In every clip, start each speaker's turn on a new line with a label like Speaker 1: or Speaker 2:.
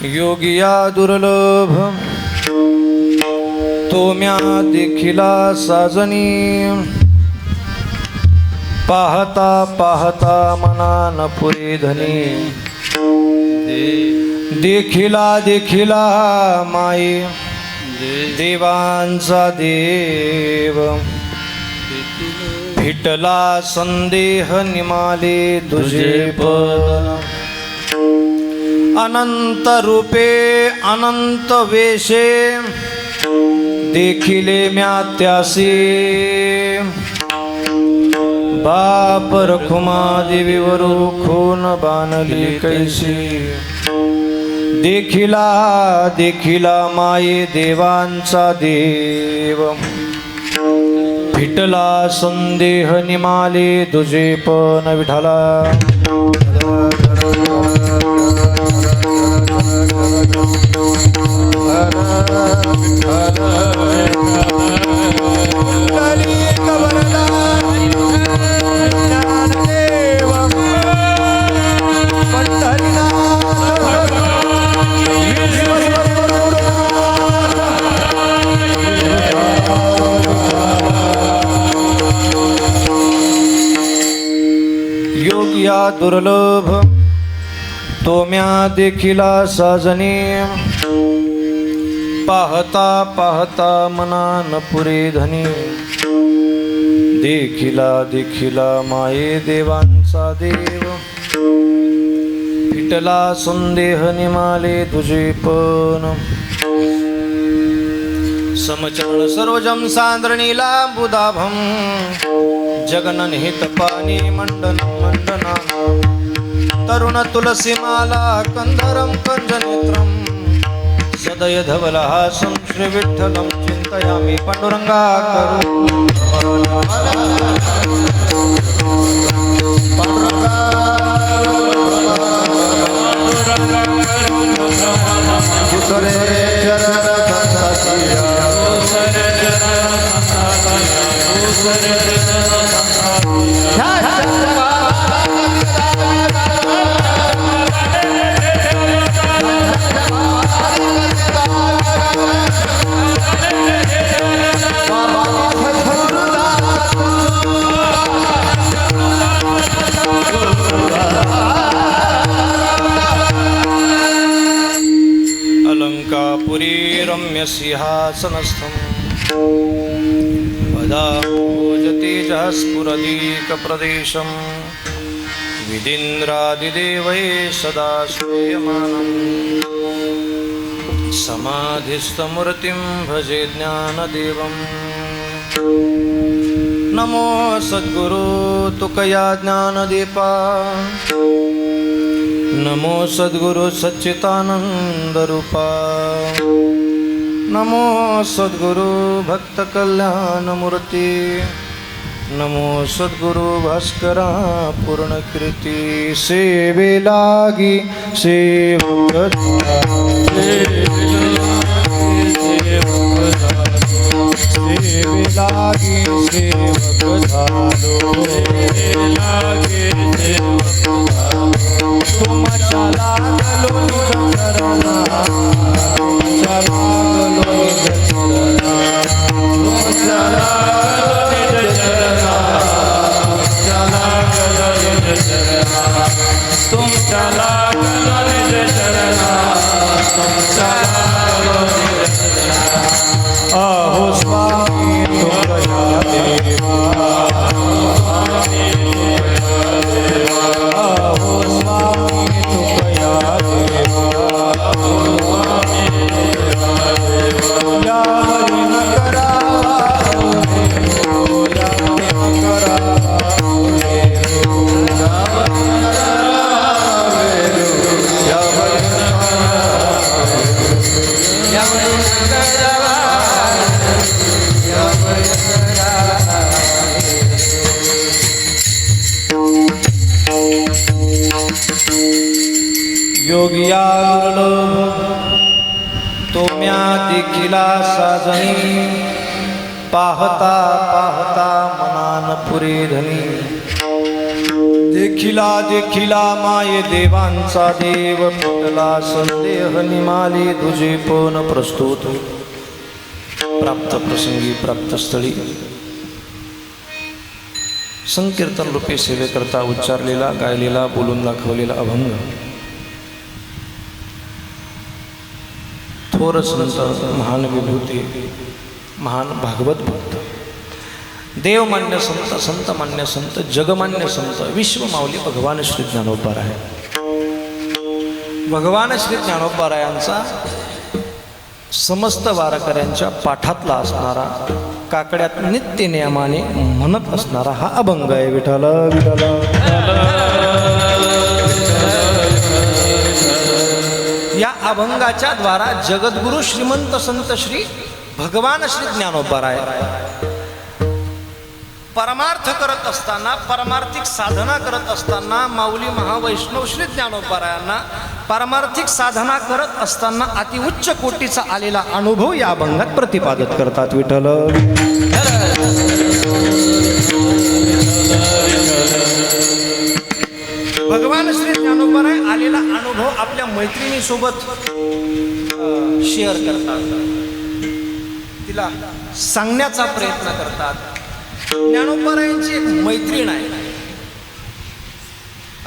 Speaker 1: योगिया दुर्लभ तो म्या देखिला साजनी, पाहता पाहता मनान पुरे धनी, देखिला देखिला माये देवांचा देव, फिटला संदेह निमाले तुझे पद, अनंत रूपे अनंत वेशे देखिले म्या त्यासी, बाप रखुमा देवीवर खून बाणली कैसी, देखिला देखिला माये देवांचा देव, फिटला संदेह निमाले तुझे पण विठाला, योगिया दुर्लभ तो म्या देखिला साजनी, पाहता पाहता मनान पुरे धनी, देखिला देखिला माये देवांचा देव, फिटला संदेह निमाले तुझे पण, समचरण सर्वजम सांद्रणीला बुधाभम, जगनन हित पाणी मंडन मंडना, तरुण तुलसीमाला कंधरम कंजनेत्रम, सदय धवलहासं श्री विठ्ठलं चिंतयामि पांडुरंगा करू पांडुरंगा अलंकापुरी रम्य सिंहासनस्थं वदाम्बोजतेजः स्फुरदीकप्रदेशं विदीन्द्रादिदेवैः सदा श्रूयमानम् समाधिस्थमूर्तिं भजे ज्ञानदेवम् नमो सद्गुरु तुकया ज्ञानदीपा नमो सद्गुरु सच्चिदानंद रूपा नमो सद्गुरु भक्त कल्याण मूर्ति नमो सद्गुरु भास्करा पूर्ण कीर्ति सेवे लागी सेवक सेवे लागी सेवक तुम चला गलो चरना चला गलो चरना तुम चला गलो चरना चला गलो चरना तुम चला गलो चरना तुम चला गलो चरना आहो स्वामी तुकया देवा आहो स्वामी तुकया देवा या हरि न करावा या हरि न करावा या हरि न योगिया तो म्या देखिला साजनी पाहता पाहता मनान पुरे धनी देखिला देखिला माये देवांचा देव फुटला संदेह निमाली तुझे पण प्रस्तुत प्राप्त प्रसंगी प्राप्त स्थळी संकीर्तन रूपी सेवेकरता उच्चारलेला गायलेला बोलून दाखवलेला अभंग थोर संत महान विभूती महान भागवत भक्त देवमान्य संत संत मान्य संत जगमान्य संत विश्व माऊली भगवान श्री ज्ञानोबाराय भगवान श्री ज्ञानोबारायांचा समस्त वारकऱ्यांच्या पाठातला असणारा काकड्यात नित्य नियमाने म्हणत असणारा हा अभंग आहे. विठ्ठल विठ्ठल या अभंगाच्या द्वारा जगद्गुरु श्रीमंत संत श्री भगवान श्री ज्ञानोबाराय परमार्थ करत असताना परमार्थिक साधना करत असताना माऊली महावैष्णव श्री ज्ञानोबारायांना परमार्थिक साधना करत असताना अतिउच्च कोटीचा आलेला अनुभव या अभंगात प्रतिपादित करतात. विठ्ठल भगवान श्री ज्ञानोबाराय आलेला अनुभव आपल्या मैत्रिणीसोबत शेअर करतात, तिला सांगण्याचा प्रयत्न करतात. ज्ञानोबारायांची एक मैत्रीण आहे,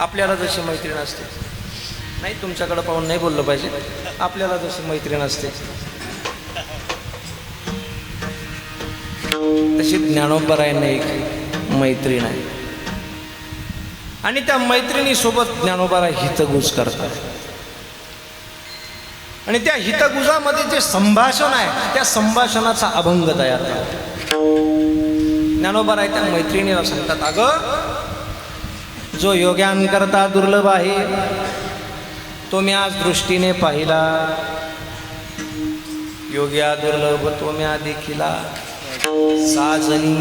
Speaker 1: आपल्याला जशी मैत्रीण असते नाही, तुमच्याकडे पाहून नाही बोललं पाहिजे, आपल्याला जशी मैत्रीण असते तशी ज्ञानोबारायांना एक मैत्रीण आहे आणि त्या मैत्रिणीसोबत ज्ञानोबाराय हितगुज करतात आणि त्या हितगुजामध्ये जे संभाषण आहे त्या संभाषणाचा अभंग तयार करतात. ज्ञानोबाराय त्या मैत्रिणीला सांगतात, अगं जो योग्यान करता दुर्लभ आहे तो मी आज दृष्टीने पाहिला, योग्या दुर्लभ तो म्या देखिला साजनी.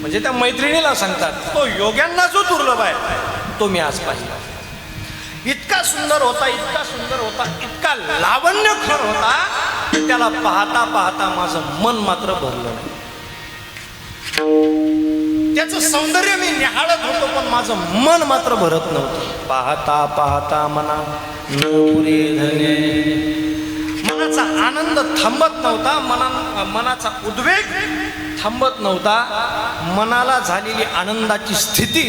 Speaker 1: म्हणजे त्या मैत्रिणीला सांगतात तो योग्यांना जो दुर्लभ आहे तो मी आज पाहिला, इतका सुंदर होता, इतका सुंदर होता, इतका लावण्यखोर होता, त्याला पाहता पाहता माझं मन मात्र भरलं नाही. त्याचं सौंदर्य मी निहाळत होतो, पण माझं मन मात्र भरत नव्हतं. पाहता पाहता मना न पुरे धन्य. मनाचा आनंद थांबत नव्हता, मनाचा उद्वेग थांबत नव्हता. मनाला झालेली आनंदाची स्थिती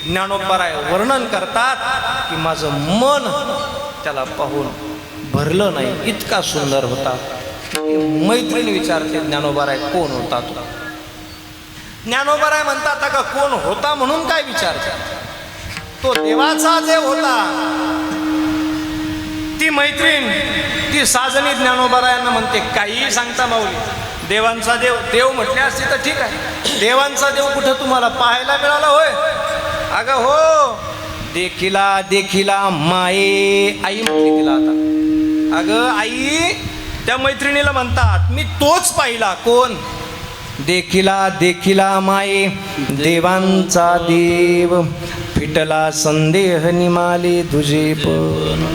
Speaker 1: ज्ञानोबाराय वर्णन करतात की माझं मन त्याला पाहून भरलं नाही, इतका सुंदर होता. मैत्रीण विचारते ज्ञानोबाराय कोण होता तो? ज्ञानोबाराय म्हणतात का कोण होता म्हणून काय विचारतात? तो देवाचा देव होता. ती मैत्रीण ती साजणी ज्ञानोबारायांना म्हणते काही सांगता माऊली, देवांचा देव देव म्हटले असते तर ठीक आहे, देवांचा देव कुठं तुम्हाला पाहायला मिळाला होय? अगं हो, देखिला देखिला माये, आई म्हटली तिला. आता अगं आई, त्या मैत्रिणीला म्हणतात मी तोच पाहिला. कोण? देखिला देखिला माये, देवांचा देव, फिटला संदेह निमाले तुझे पण.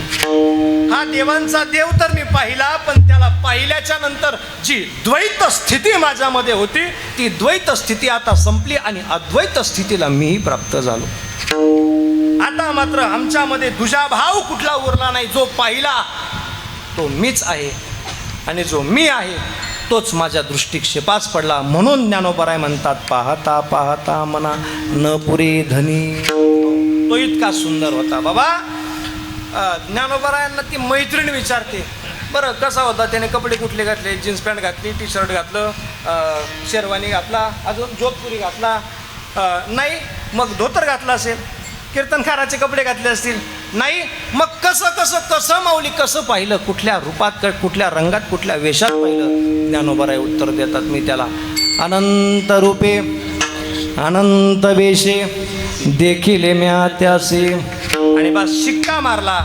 Speaker 1: हा देवांचा देव तर मी पाहिला, पण त्याला पाहिल्याच्या नंतर जी द्वैत स्थिती माझ्यामध्ये होती, ती द्वैत स्थिती आता संपली आणि अद्वैत स्थितीला मीही प्राप्त झालो. आता मात्र आमच्यामध्ये दुजाभाव कुठला उरला नाही. जो पाहिला तो मीच आहे आणि जो मी आहे तोच माझ्या दृष्टिक्षेपास पडला. म्हणून ज्ञानोबाराय म्हणतात पाहता पाहता मना न पुरे धनी. तो इतका सुंदर होता. बाबा ज्ञानोबारायांना ती मैत्रीण विचारते, बरं कसा होता, त्याने कपडे कुठले घातले? जीन्स पॅन्ट घातली, टी शर्ट घातलं, शेरवानी घातला, अजून जोधपुरी घातला नाही, मग धोतर घातला असेल, कीर्तनकाराचे कपडे घातले असतील नाही, मग कसं कसं कसं माऊली कसं पाहिलं, कुठल्या रूपात, कुठल्या रंगात, कुठल्या वेशात पाहिलं? ज्ञानोबाराय उत्तर देतात मी त्याला अनंत रूपे अनंत वेशे देखिले म्या त्यासे. आणि बस शिक्का मारला,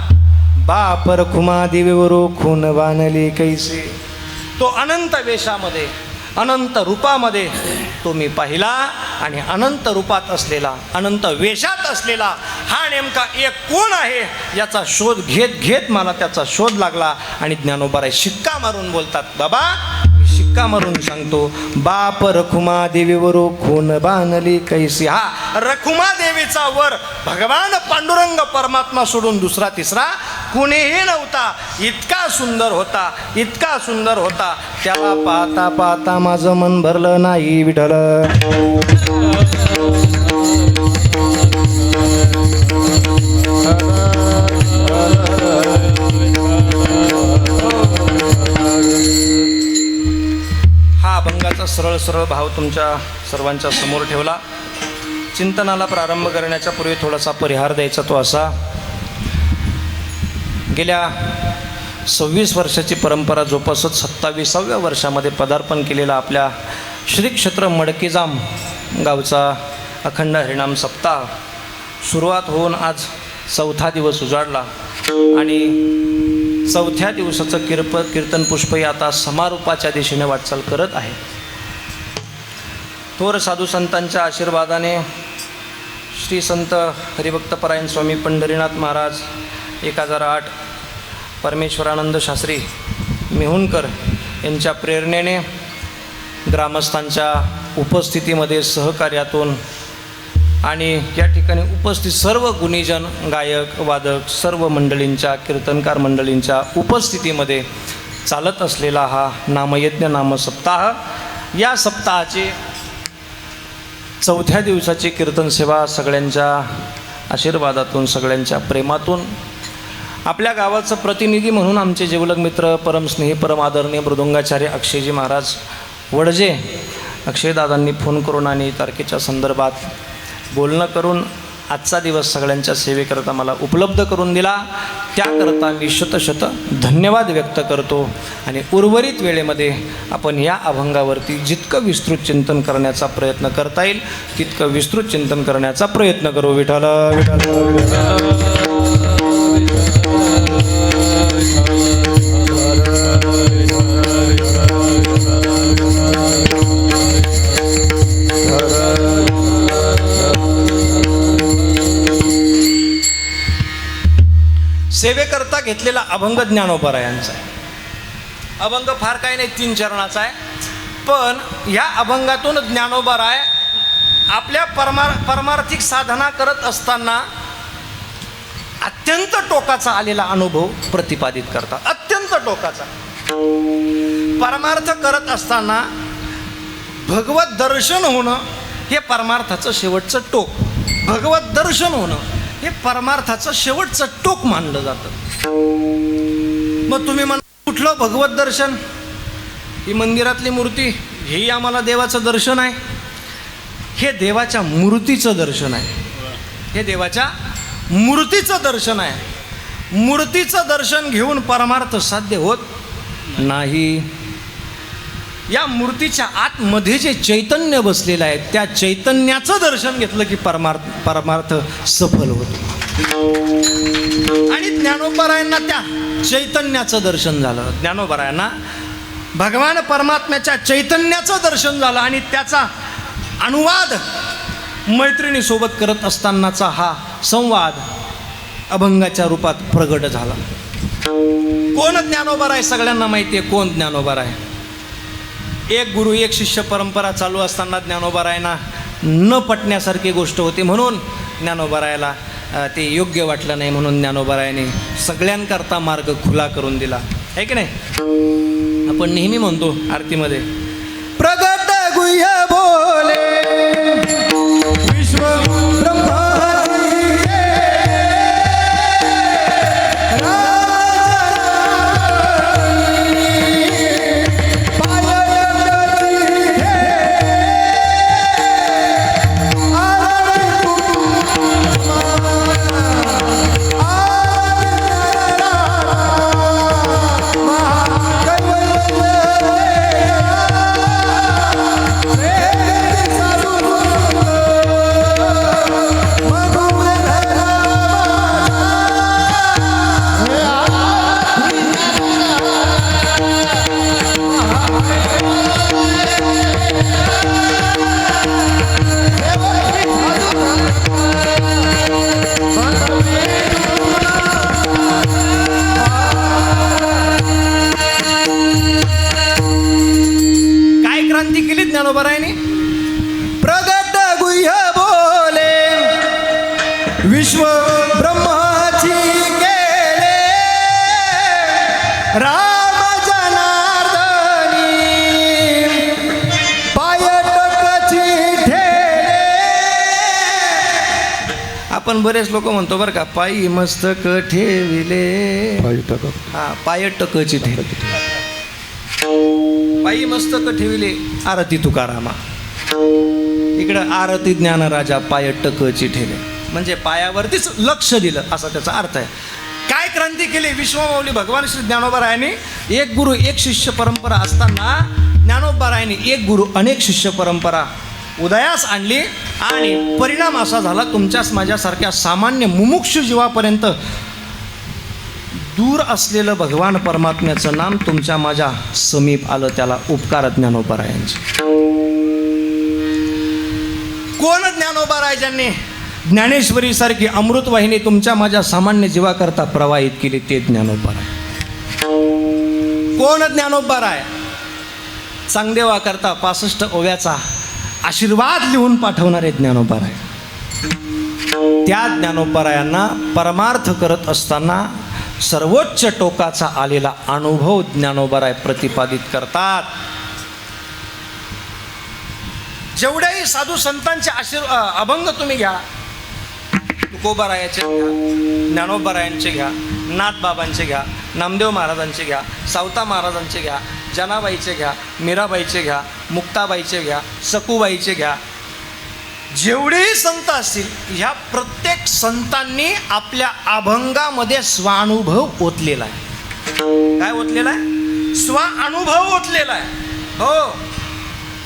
Speaker 1: बापर खुमा दिवेवरो खून बाणले कैसे. तो अनंत वेशामध्ये अनंत रूपामध्ये तो मी पाहिला आणि अनंत रूपात असलेला, अनंत वेशात असलेला हा नेमका एक कोण आहे याचा शोध घेत घेत मला त्याचा शोध लागला. आणि ज्ञानोबाराय शिक्का मारून बोलतात, बाबा मी शिक्का मारून सांगतो, बाप रखुमा देवीवरो खून बाणली कैसी. हा रखुमा देवीचा वर भगवान पांडुरंग परमात्मा सोडून दुसरा तिसरा कुणीही नव्हता. इतका सुंदर होता, इतका सुंदर होता. त्याला पाहता पाहता माझं मन भरलं नाही विठ्ठल. हा अभंगाचा सरळ सरळ भाव तुमच्या सर्वांच्या समोर ठेवला. चिंतनाला प्रारंभ करण्याच्या पूर्वी थोडासा परिहार द्यायचा तो असा, गेल्या 26 वर्षाची परंपरा जोपासत 27व्या वर्षामध्ये पदार्पण केलेला आपल्या श्री क्षेत्र मडकेजाम गावचा अखंड हरिनाम सप्ताह सुरुवात होऊन आज 4था दिवस उजाडला आणि 4थ्या दिवसाचं कीर्तन पुष्पही आता समारोपाच्या दिशेने वाटचाल करत आहे. थोर साधू संतांच्या आशीर्वादाने श्री संत हरिभक्तपरायण स्वामी पंढरीनाथ महाराज 1008 परमेश्वरानंद शास्त्री मेहुणकर यांच्या प्रेरणेने ग्रामस्थांच्या उपस्थितीमध्ये सहकार्यातून आणि या ठिकाणी उपस्थित सर्व गुणीजन गायक वादक सर्व मंडळींच्या कीर्तनकार मंडळींच्या उपस्थितीमध्ये चालत असलेला हा नामयज्ञ नामसप्ताह, या सप्ताहाची 4थ्या दिवसाची कीर्तनसेवा सगळ्यांच्या आशीर्वादातून सगळ्यांच्या प्रेमातून आपल्या गावाचं प्रतिनिधी म्हणून आमचे जिवलग मित्र परमस्नेही परम आदरणीय मृदुंगाचार्य अक्षयजी महाराज वडजे अक्षयदादांनी फोन करून आणि तारखेच्या संदर्भात बोलणं करून आजचा दिवस सगळ्यांच्या सेवेकरता मला उपलब्ध करून दिला. त्याकरता मी शतशत धन्यवाद व्यक्त करतो. आणि उर्वरित वेळेमध्ये आपण या अभंगावरती जितकं विस्तृत चिंतन करण्याचा प्रयत्न करता येईल तितकं विस्तृत चिंतन करण्याचा प्रयत्न करू. विठ्ठल सेवेकरता घेतलेला अभंग ज्ञानोबारायांचा आहे. अभंग फार काही नाही, 3 चरणाचा आहे. पण ह्या अभंगातून ज्ञानोबाराय आपल्या परमार्थिक साधना करत असताना अत्यंत टोकाचा आलेला अनुभव प्रतिपादित करतात. अत्यंत टोकाचा. परमार्थ करत असताना भगवत दर्शन होणं हे परमार्थाचं शेवटचं टोक. भगवत दर्शन होणं हे परमार्थाचं शेवटचं टोक मानलं जातं. मग तुम्ही म्हणा कुठलं भगवत दर्शन? ही मंदिरातली मूर्ती, हेही आम्हाला देवाचं दर्शन आहे. हे देवाच्या मूर्तीचं दर्शन आहे. हे देवाच्या मूर्तीचं दर्शन आहे. मूर्तीचं दर्शन घेऊन परमार्थ साध्य होत नाही. या मूर्तीच्या आतमध्ये जे चैतन्य बसलेलं आहे त्या चैतन्याचं दर्शन घेतलं की परमार्थ सफल होतो. आणि ज्ञानोबरायांना त्या चैतन्याचं दर्शन झालं. ज्ञानोबरायांना भगवान परमात्म्याच्या चैतन्याचं दर्शन झालं आणि त्याचा अनुवाद मैत्रिणीसोबत करत असतानाचा हा संवाद अभंगाच्या रूपात प्रगट झाला. कोण ज्ञानोबा आहे? सगळ्यांना माहिती आहे कोण ज्ञानोबा आहे. एक गुरु एक शिष्य परंपरा चालू असताना ज्ञानोबारायांना न पटण्यासारखी गोष्ट होती, म्हणून ज्ञानोबारायाला ते योग्य वाटलं नाही, म्हणून ज्ञानोबारायाने सगळ्यांकरता मार्ग खुला करून दिला आहे की नाही. आपण नेहमी म्हणतो आरतीमध्ये, प्रगट गुह्य बोले विश्व ब्रह्मा ज्ञानोबारायांनी प्रगट गुह्य बोले विश्व ब्रह्माची केले राम जनार्दनी पायटकची ठेले. आपण बरेच लोक म्हणतो बरं का, पायी मस्तक ठेविले. हा, पायटकची ठेले. पायी मस्तक ठेविले आरती तुकारामा. इकडं आरती ज्ञानराजा पायटकची ठेले, म्हणजे पायावरतीच लक्ष दिलं असा त्याचा अर्थ आहे. काय क्रांती केली विश्वमाऊली भगवान श्री ज्ञानोबारायांनी? एक गुरु एक शिष्य परंपरा असताना ज्ञानोबारायांनी एक गुरु अनेक शिष्य परंपरा उदयास आणली आणि परिणाम असा झाला, तुमच्याच माझ्यासारख्या सामान्य मुमुक्षु जीवापर्यंत दूर असलेलं भगवान परमात्म्याचं नाम तुमच्या माझ्या समीप आलं. त्याला उपकार ज्ञानोबारायांचे. कोण ज्ञानोबाराय ज्यांनी ज्ञानेश्वरीसारखी अमृतवाहिनी तुमच्या माझ्या सामान्य जीवाकरता प्रवाहित केली? ते ज्ञानोबाराय. कोण ज्ञानोबाराय? चांगदेवाकरता 65 ओव्याचा आशीर्वाद लिहून पाठवणारे ज्ञानोबाराय. त्या ज्ञानोबारायांना परमार्थ करत असताना सर्वोच्च टोकाचा आलेला अनुभव ज्ञानोबाराय प्रतिपादित करतात. जेवढेही साधू संतांचे अभंग तुम्ही घ्या, तुकोबारायाचे घ्या, ज्ञानोबारायांचे घ्या, नाथबाबांचे घ्या, नामदेव महाराजांचे घ्या, सावता महाराजांचे घ्या, जनाबाईचे घ्या, मीराबाईचे घ्या, मुक्ताबाईचे घ्या, सखूबाईचे घ्या, जेवढेही संत असतील ह्या प्रत्येक संतांनी आपल्या अभंगामध्ये स्वानुभव ओतलेला आहे. काय ओतलेला आहे? स्वानुभव ओतलेला आहे. हो,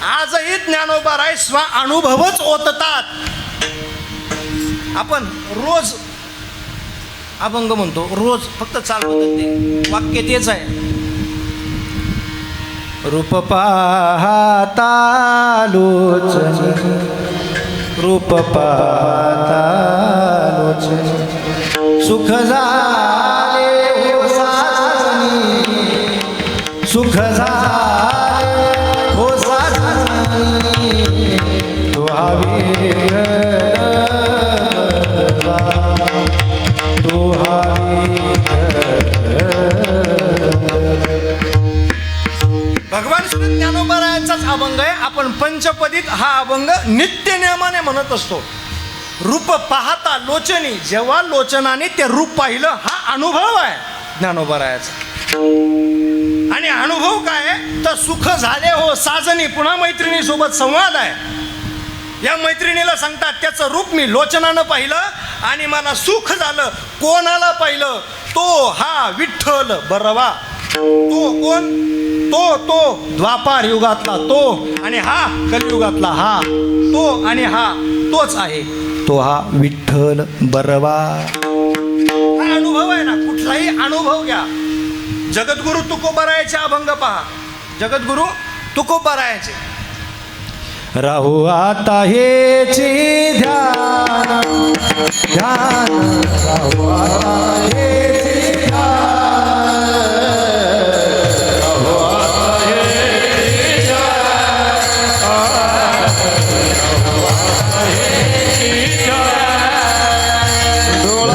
Speaker 1: आजही ज्ञानोबाराय स्वानुभवच ओततात. आपण रोज अभंग म्हणतो, रोज फक्त चाल बदलते, वाक्य तेच आहे. रूप पाहता लोचनी, रूप पाहता लोचनी, सुख झाले हो साजनी, सुख झाले हो साजनी, तो हवे हा अभंग नित्य नियमाने म्हणत असतो. रूप पाहता लोचनी, जेव्हा लोचनाने ते रूप पाहिलं, हा अनुभव आहे ज्ञानोबरायाचा. आणि अनुभव काय तर सुख झाले हो साजनी. पुन्हा मैत्रिणी सोबत संवाद आहे. या मैत्रिणीला सांगतात त्याचं रूप मी लोचनानं पाहिलं आणि मला सुख झालं. कोणाला पाहिलं? तो हा विठ्ठल बरवा. तो कोण? तो द्वापार युगातला तो, आणि हा कलियुगातला हा. तो आणि हा तोच आहे. तो हा विठ्ठल बरवा. हा अनुभव आहे ना. कुठलाही अनुभव घ्या. जगद्गुरु तुकोबारायाचे अभंग पहा. जगद्गुरु तुकोबारायाचे. राहू आता हेची ध्यान ध्यान, राहू आता हेची ध्यान, राहू आता हेची ध्यान,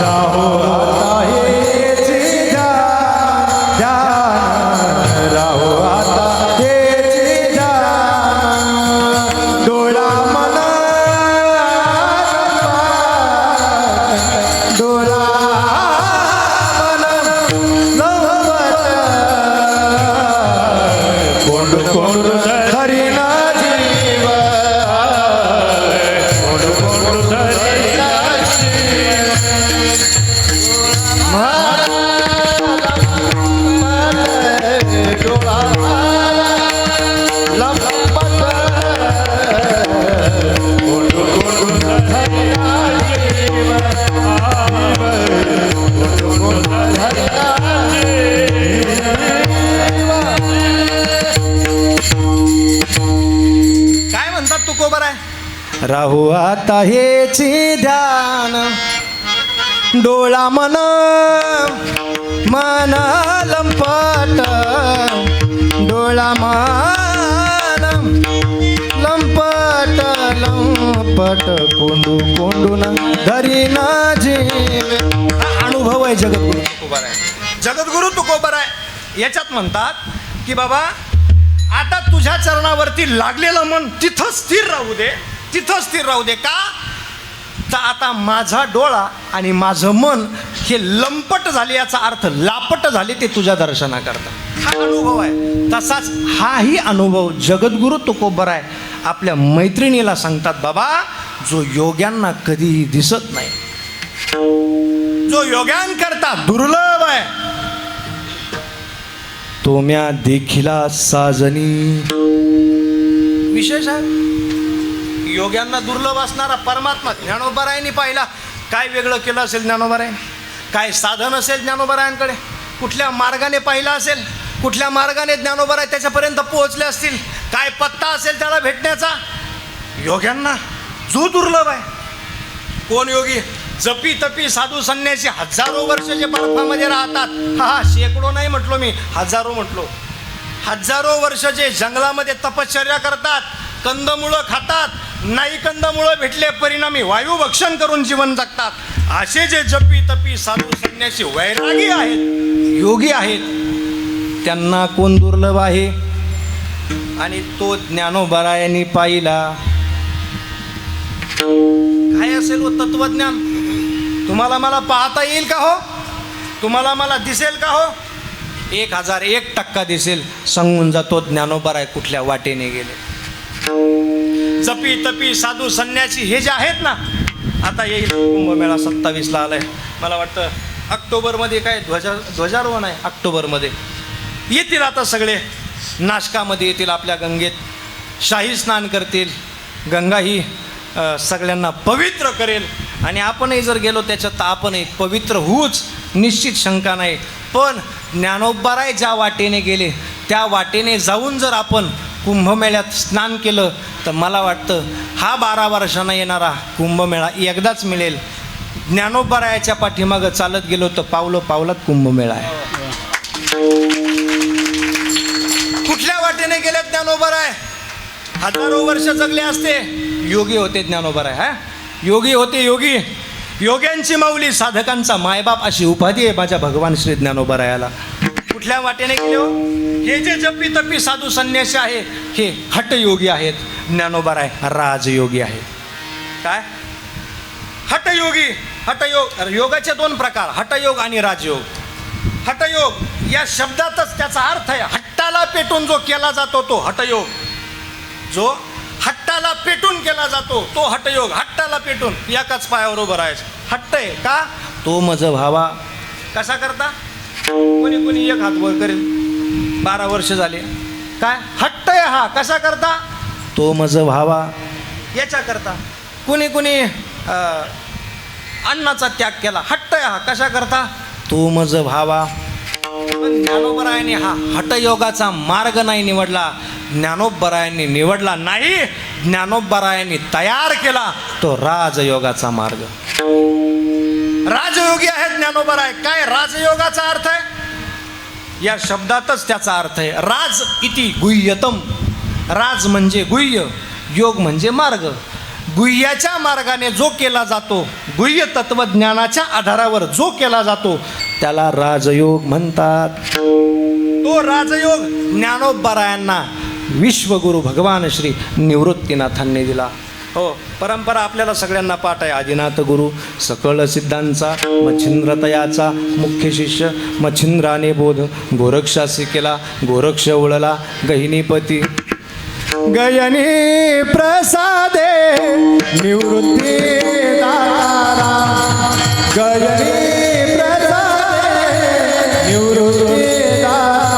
Speaker 1: राहू आता हेची ध्यान, राहू आता हेची ध्यान ध्यान, राहू आता हेची ध्यान. डोळा मन डोळा मन लवट, कोंड कोंड धरीना जीव, कोंड कोंड धरीना जीव. डोळा लंपट, कोंड कोंड धरीना जीव, कोंड कोंड धरीना जीव. काय म्हणतात तुकोबाराय? राहू आता हेची ध्यान, डोळा मन मन लंपट, डोळा मन लंपट लंपट, कोंडू कोंडून धरीना जीव. हा अनुभव आहे जगद्गुरु तुकोबाराय. जगद्गुरु तुकोबाराय याच्यात म्हणतात की बाबा आता तुझ्या चरणावरती लागलेलं मन तिथं स्थिर राहू दे, तिथं स्थिर राहू दे. का तर आता माझा डोळा आणि माझं मन हे लंपट झाले, याचा अर्थ लापट झाले ते तुझ्या दर्शनाकरता. हा अनुभव आहे. तसाच हाही अनुभव जगद्गुरु तुकोबाराय आपल्या मैत्रिणीला सांगतात. बाबा जो योग्यांना कधीही दिसत नाही, जो योग्यांकरता दुर्लभ आहे, तो म्या देखिला साजनी. विशेष आहे. योग्यांना दुर्लभ असणारा परमात्मा ज्ञानोबारायांनी पाहिला. काय वेगळं केलं असेल ज्ञानोबाराय? काय साधन असेल ज्ञानोबारायांकडे? कुठल्या मार्गाने पाहिला असेल? कुठल्या मार्गाने ज्ञानोबाराय त्याच्यापर्यंत पोहोचले असतील? काय पत्ता असेल त्याला भेटण्याचा? योग्यांना जो दुर्लभ आहे. कोण योगी? जपी तपी साधू संन्यासी हजारो वर्ष जे बर्फामध्ये राहतात. हा शेकडो नाही म्हटलो मी, हजारो म्हटलो. हजारो वर्ष जे जंगलामध्ये तपश्चर्या करतात, कंदमुळं खातात, नाही कंदमुळं भेटले परिणामी वायू भक्षण करून जीवन जगतात, असे जे जपी तपी साधू संन्यासी वैरागी आहेत, योगी आहेत, त्यांना कोण दुर्लभ आहे? आणि तो ज्ञानोबारायांनी पाहिला. काय असेल व तत्वज्ञान? तुम्हाला मला पाहता येईल का हो? तुम्हाला मला दिसेल का हो? 1001% दिसेल. सांगून जातो ज्ञानोबाराय कुठल्या वाटेने गेले. जपी तपी साधू संन्यासी हे जे आहेत ना, आता येईल कुंभमेळा 27ला आलाय. मला वाटतं ऑक्टोबरमध्ये काय ध्वजारोहण आहे. ऑक्टोबरमध्ये येतील आता सगळे. नाशकामध्ये येतील, आपल्या गंगेत शाही स्नान करतील. गंगा ही सगळ्यांना पवित्र करेल. आणि आपणही जर गेलो त्याच्यात तर आपणही पवित्र होऊच, निश्चित शंका नाही. पण ज्ञानोबाराय ज्या वाटेने गेले त्या वाटेने जाऊन जर आपण कुंभमेळ्यात स्नान केलं तर मला वाटतं हा 12 वर्षांना येणारा कुंभमेळा एकदाच मिळेल. ज्ञानोबारायाच्या पाठीमागं चालत गेलो तर पावलं पावलात कुंभमेळा आहे. कुठल्या वाटेने गेले ज्ञानोबाराय? हजारो वर्ष जगले असते. योगी होते ज्ञानोबाराय. हा योगी होते. योगी, योग्यांची माऊली, साधकांचा मायबाप अशी उपाधी आहे माझ्या भगवान श्री ज्ञानोबारायाला. कुठल्या वाटेने गेले हो? हे जे जपी तपी साधू संन्यासी आहे हे हटयोगी आहेत. ज्ञानोबा आहे राजयोगी आहे. काय हटयोगी? हटयोग, योगाचे दोन प्रकार, हटयोग आणि राजयोग. हटयोग या शब्दातच त्याचा अर्थ आहे हट्टाला पेटून जो केला जातो तो हटयोग. जो हट्टाला पेटून केला जातो तो हटयोग. हट्टाला पेटून एकाच पायावर उभं राहायचं हट्ट आहे का? तो मज व्हावा. कसा करता? कोणी कोणी एक हात वर करेल. 12 वर्ष झाले. काय हट्ट आहे हा? कसा करता? तो मज व्हावा याच्या करता. कुणी कुणी अन्नाचा त्याग केला. हट्ट आहे हा? कशा करता? तो मज व्हावा. पण ज्ञानोबरायांनी हा हटयोगाचा मार्ग नाही निवडला. ज्ञानोबरायांनी निवडला नाही, ज्ञानोबरायांनी तयार केला तो राजयोगाचा मार्ग. राजयोगी आहेत ज्ञानोबराय. काय राजयोगाचा अर्थ आहे? या शब्दातच त्याचा अर्थ आहे राज इति गुह्यतम. राज म्हणजे गुह्य, योग म्हणजे मार्ग. गुह्याच्या मार्गाने जो केला जातो, गुह्य तत्वज्ञानाच्या आधारावर जो केला जातो त्याला राजयोग म्हणतात. तो राजयोग ज्ञानोबरायांना विश्वगुरु भगवान श्री निवृत्तीनाथांनी दिला. हो, परंपरा आपल्याला सगळ्यांना पाठ आहे. आदिनाथ गुरु सकळ सिद्धांचा मच्छिंद्रतयाचा मुख्य शिष्य. मच्छिंद्राने बोध गोरक्षासी केला. गोरक्ष उळला गहिनीपती. गयनी प्रसादे निवृत्ती दातारा. गयनी प्रसादे निवृत्ती दातारा.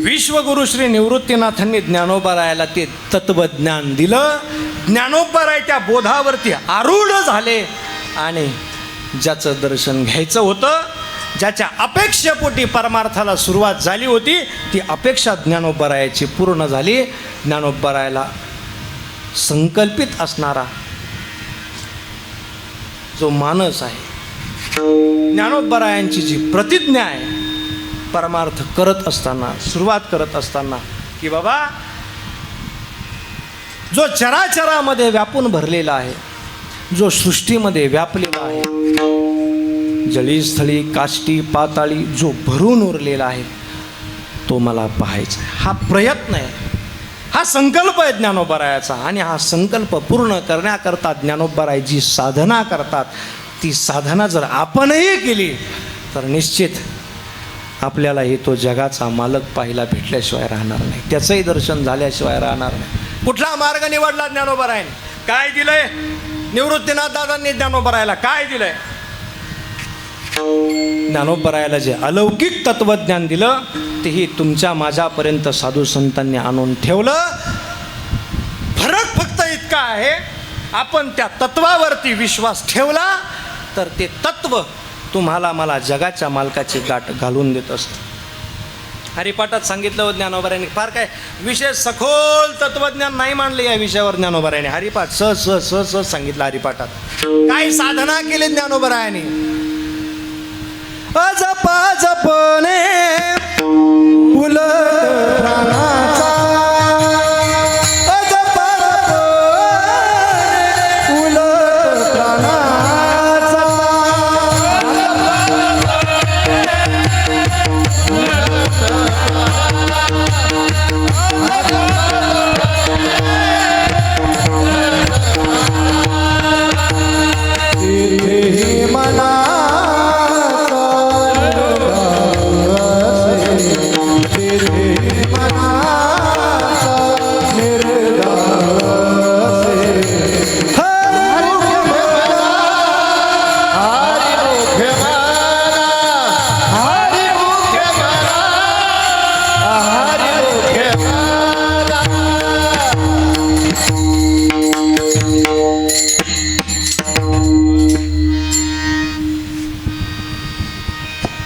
Speaker 1: विश्वगुरु श्री निवृत्तीनाथांनी ज्ञानोबरायाला ते तत्वज्ञान दिलं. ज्ञानोबराय त्या बोधावरती आरूढ झाले आणि ज्याचं दर्शन घ्यायचं होतं, ज्याच्या अपेक्षेपोटी परमार्थाला सुरुवात झाली होती, ती अपेक्षा ज्ञानोबरायाची पूर्ण झाली. ज्ञानोबरायाला संकल्पित असणारा जो मानस आहे, ज्ञानोबरायांची जी प्रतिज्ञा आहे परमार्थ करत असताना, सुरुवात करत असताना, की बाबा जो चराचरामध्ये व्यापून भरलेला आहे, जो सृष्टीमध्ये व्यापलेला आहे, जळी स्थळी काष्टी पाताळी जो भरून उरलेला आहे, तो मला पाहायचा आहे. हा प्रयत्न आहे, हा संकल्प आहे ज्ञानोबरायाचा. आणि हा संकल्प पूर्ण करण्याकरता ज्ञानोबराय जी साधना करतात, ती साधना जर आपणही केली तर निश्चित आपल्यालाही तो जगाचा मालक पाहायला भेटल्याशिवाय राहणार नाही, त्याचंही दर्शन झाल्याशिवाय राहणार नाही. कुठला मार्ग निवडला ज्ञानोबरायाने? काय दिलंय निवृत्तीनाथ दादांनी ज्ञानोबरायाला? काय दिलंय? ज्ञानोबरायाला जे अलौकिक तत्वज्ञान दिलं तेही तुमच्या माझ्यापर्यंत साधू संतांनी आणून ठेवलं. फरक फक्त इतका आहे, आपण त्या तत्वावरती विश्वास ठेवला तर ते तत्व तुम्हाला मला जगाच्या मालकाची गाठ घालून देत असतं. हरिपाठात सांगितलं हो ज्ञानोबरायाने. फार काय विशेष सखोल तत्वज्ञान नाही मांडले या विषयावर ज्ञानोबरायाने. हरिपाठ सहज सांगितलं हरिपाठात. काय साधना केली ज्ञानोबरायाने? अजपा जपणे उलट प्राणाचा, अजपा जपणे उलट प्राणाचा, तिथे मना Did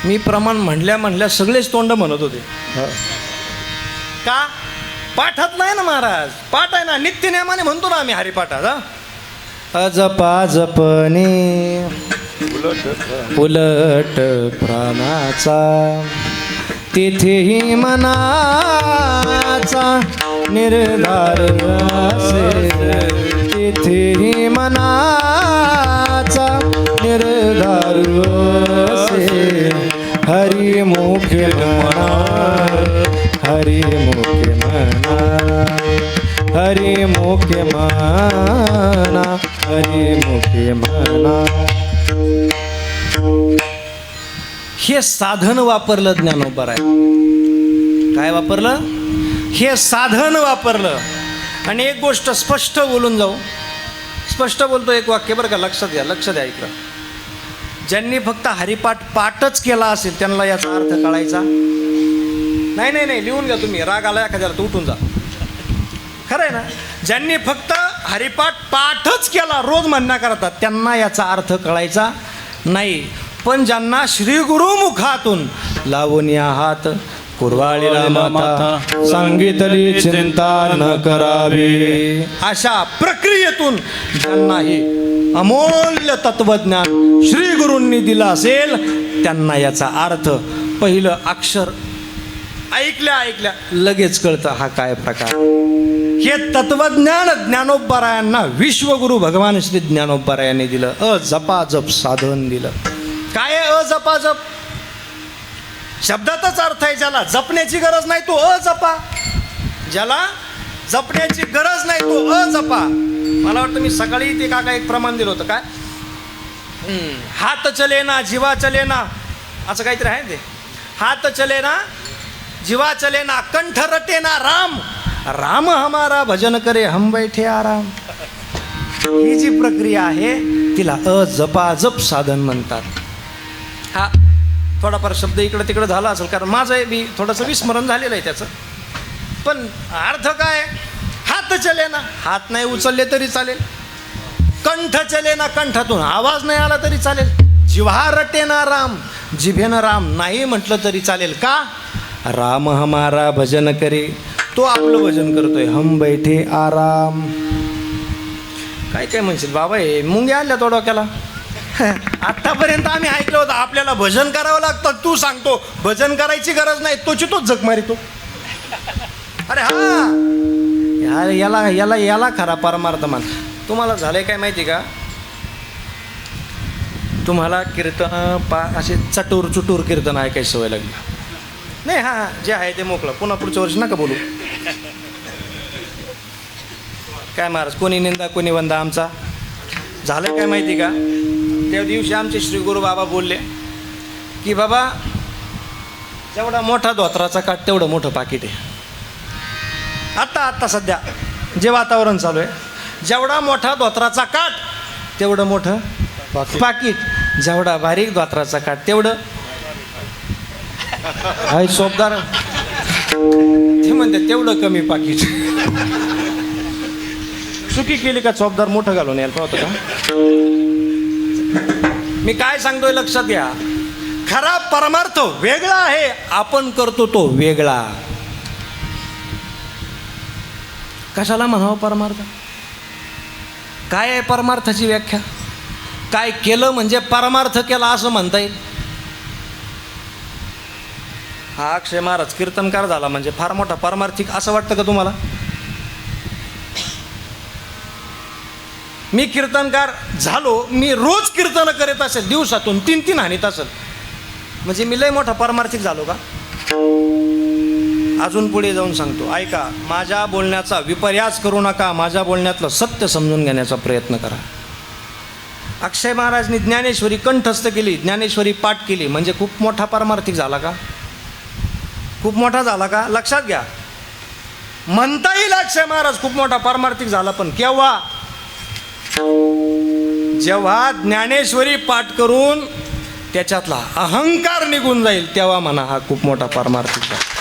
Speaker 1: मी प्रमाण म्हणल्या सगळेच तोंड म्हणत होते. का? पाठात नाही ना महाराज, पाठ आहे ना, नित्यनेमाने म्हणतो ना आम्ही हरिपाठात. अजपा जपणे उलट प्राणाचा, तिथेही मनाचा निर्धार असे, तिथेही मनाचा निर्धार असे. हरिमुखे म्हणा, हरिमुखे म्हणा, हरिमुखे म्हणा, हरिमुखे म्हणा. हे साधन वापरलं ज्ञानोबराय. काय वापरलं? हे साधन वापरलं. आणि एक गोष्ट स्पष्ट बोलून जाऊ, स्पष्ट बोलतो एक वाक्य बरं का, लक्षात घ्या, लक्ष द्या इकडं. ज्यांनी फक्त हरिपाठ पाठच केला असेल त्यांना याचा अर्थ कळायचा नाही. नाही नाही लिहून घ्या तुम्ही, राग आला एखाद्याला तर उठून जा. खरं आहे ना? ज्यांनी फक्त हरिपाठ पाठच केला रोज म्हणण्या करतात त्यांना याचा अर्थ कळायचा नाही. पण ज्यांना श्री गुरुमुखातून लावून या हात कुरवाळीला माता, सांगितली चिंता न करावी, अशा प्रक्रियेतून ज्यांना हे अमूल्य तत्वज्ञान श्री गुरूंनी दिलं असेल त्यांना याचा अर्थ पहिलं अक्षर ऐकल्या ऐकल्या लगेच कळतं हा काय प्रकार. हे तत्वज्ञान ज्ञानोबरायांना विश्वगुरु भगवान श्री ज्ञानोबरायांनी दिलं. अजपाजप साधन दिलं. काय अजपाजप? शब्दातच अर्थ आहे. ज्याला जपण्याची गरज नाही तो अजपा, ज्याला जपण्याची गरज नाही तो अजपा. मला वाटतं मी सकाळी ते काका एक प्रमाण दिलं होतं. काय? हात चले ना जीवा चले ना, असं काहीतरी आहे ते. हात चले ना जीवा चले ना, कंठ रटे ना राम, राम हमारा भजन करे हम बैठे आराम. ही जी प्रक्रिया आहे तिला अजपाजप साधन म्हणतात. हा थोडाफार शब्द इकडं तिकडं झाला असेल कारण माझं बी थोडंसं विस्मरण झालेलं आहे त्याचं. पण अर्थ काय? हात चले ना, हात नाही उचलले तरी चालेल. कंठ चले ना, कंठातून आवाज नाही आला तरी चालेल. जिव्हा रटे ना राम, जिभेनं राम नाही म्हटलं तरी चालेल. का? राम हमारा भजन करे, तो आपलं भजन करतोय. हम बैठे आराम. काय काय म्हणशील बाबा, हे मुंग्या आणल्या तो डोक्याला. आतापर्यंत आम्ही ऐकलं होतं आपल्याला भजन करावं लागतं, तू सांगतो भजन करायची गरज नाही, तोची तोच जग मारितो. अरे हा, याला याला याला खरा परमार्थ मान. तुम्हाला झालंय काय माहिती का? तुम्हाला कीर्तन असे चटूर चुटूर कीर्तन ऐकायची सवय लागली नाही. हा जे आहे ते मोकळं, पुन्हा पुढच्या वर्षी नका बोलू. काय महाराज, कोणी निंदा कोणी वंदा. आमचा झालं काय माहिती का? त्या दिवशी आमचे श्री गुरु बाबा बोलले की बाबा जेवढा मोठा धोत्राचा काठ तेवढं मोठं पाकिट आहे. आत्ता सध्या जे वातावरण चालू आहे, जेवढा मोठा धोत्राचा काठ तेवढं मोठं पाकिट, जेवढा बारीक धोत्राचा काठ तेवढं हाय सोपदार. ते म्हणते तेवढं कमी पाकिट. चुकी केली का चोपदार मोठं घालून यायला पाहतो का? मी काय सांगतोय लक्षात घ्या. खरा परमार्थ वेगळा आहे, आपण करतो तो वेगळा. कशाला म्हणावं परमार्थ? काय आहे परमार्थाची व्याख्या? काय केलं म्हणजे परमार्थ केला असं म्हणता येईल? हा अक्षय महाराज कीर्तनकार झाला म्हणजे फार मोठा परमार्थिक असं वाटतं का तुम्हाला? मी कीर्तनकार झालो, मी रोज कीर्तन करीत असेल, दिवसातून 3-3 हानीत असेल, म्हणजे मी लय मोठा परमार्थिक झालो का? अजून पुढे जाऊन सांगतो, ऐका. माझ्या बोलण्याचा विपर्यास करू नका, माझ्या बोलण्यातलं सत्य समजून घेण्याचा प्रयत्न करा. अक्षय महाराजनी ज्ञानेश्वरी कंठस्थ केली, ज्ञानेश्वरी पाठ केली, म्हणजे खूप मोठा परमार्थिक झाला का? खूप मोठा झाला का? लक्षात घ्या. म्हणता येईल अक्षय महाराज खूप मोठा परमार्थिक झाला, पण केव्हा? जेव्हा ज्ञानेश्वरी पाठ करून त्याच्यातला अहंकार निघून जाईल तेव्हा म्हणा हा खूप मोठा परमार्थिक झाला.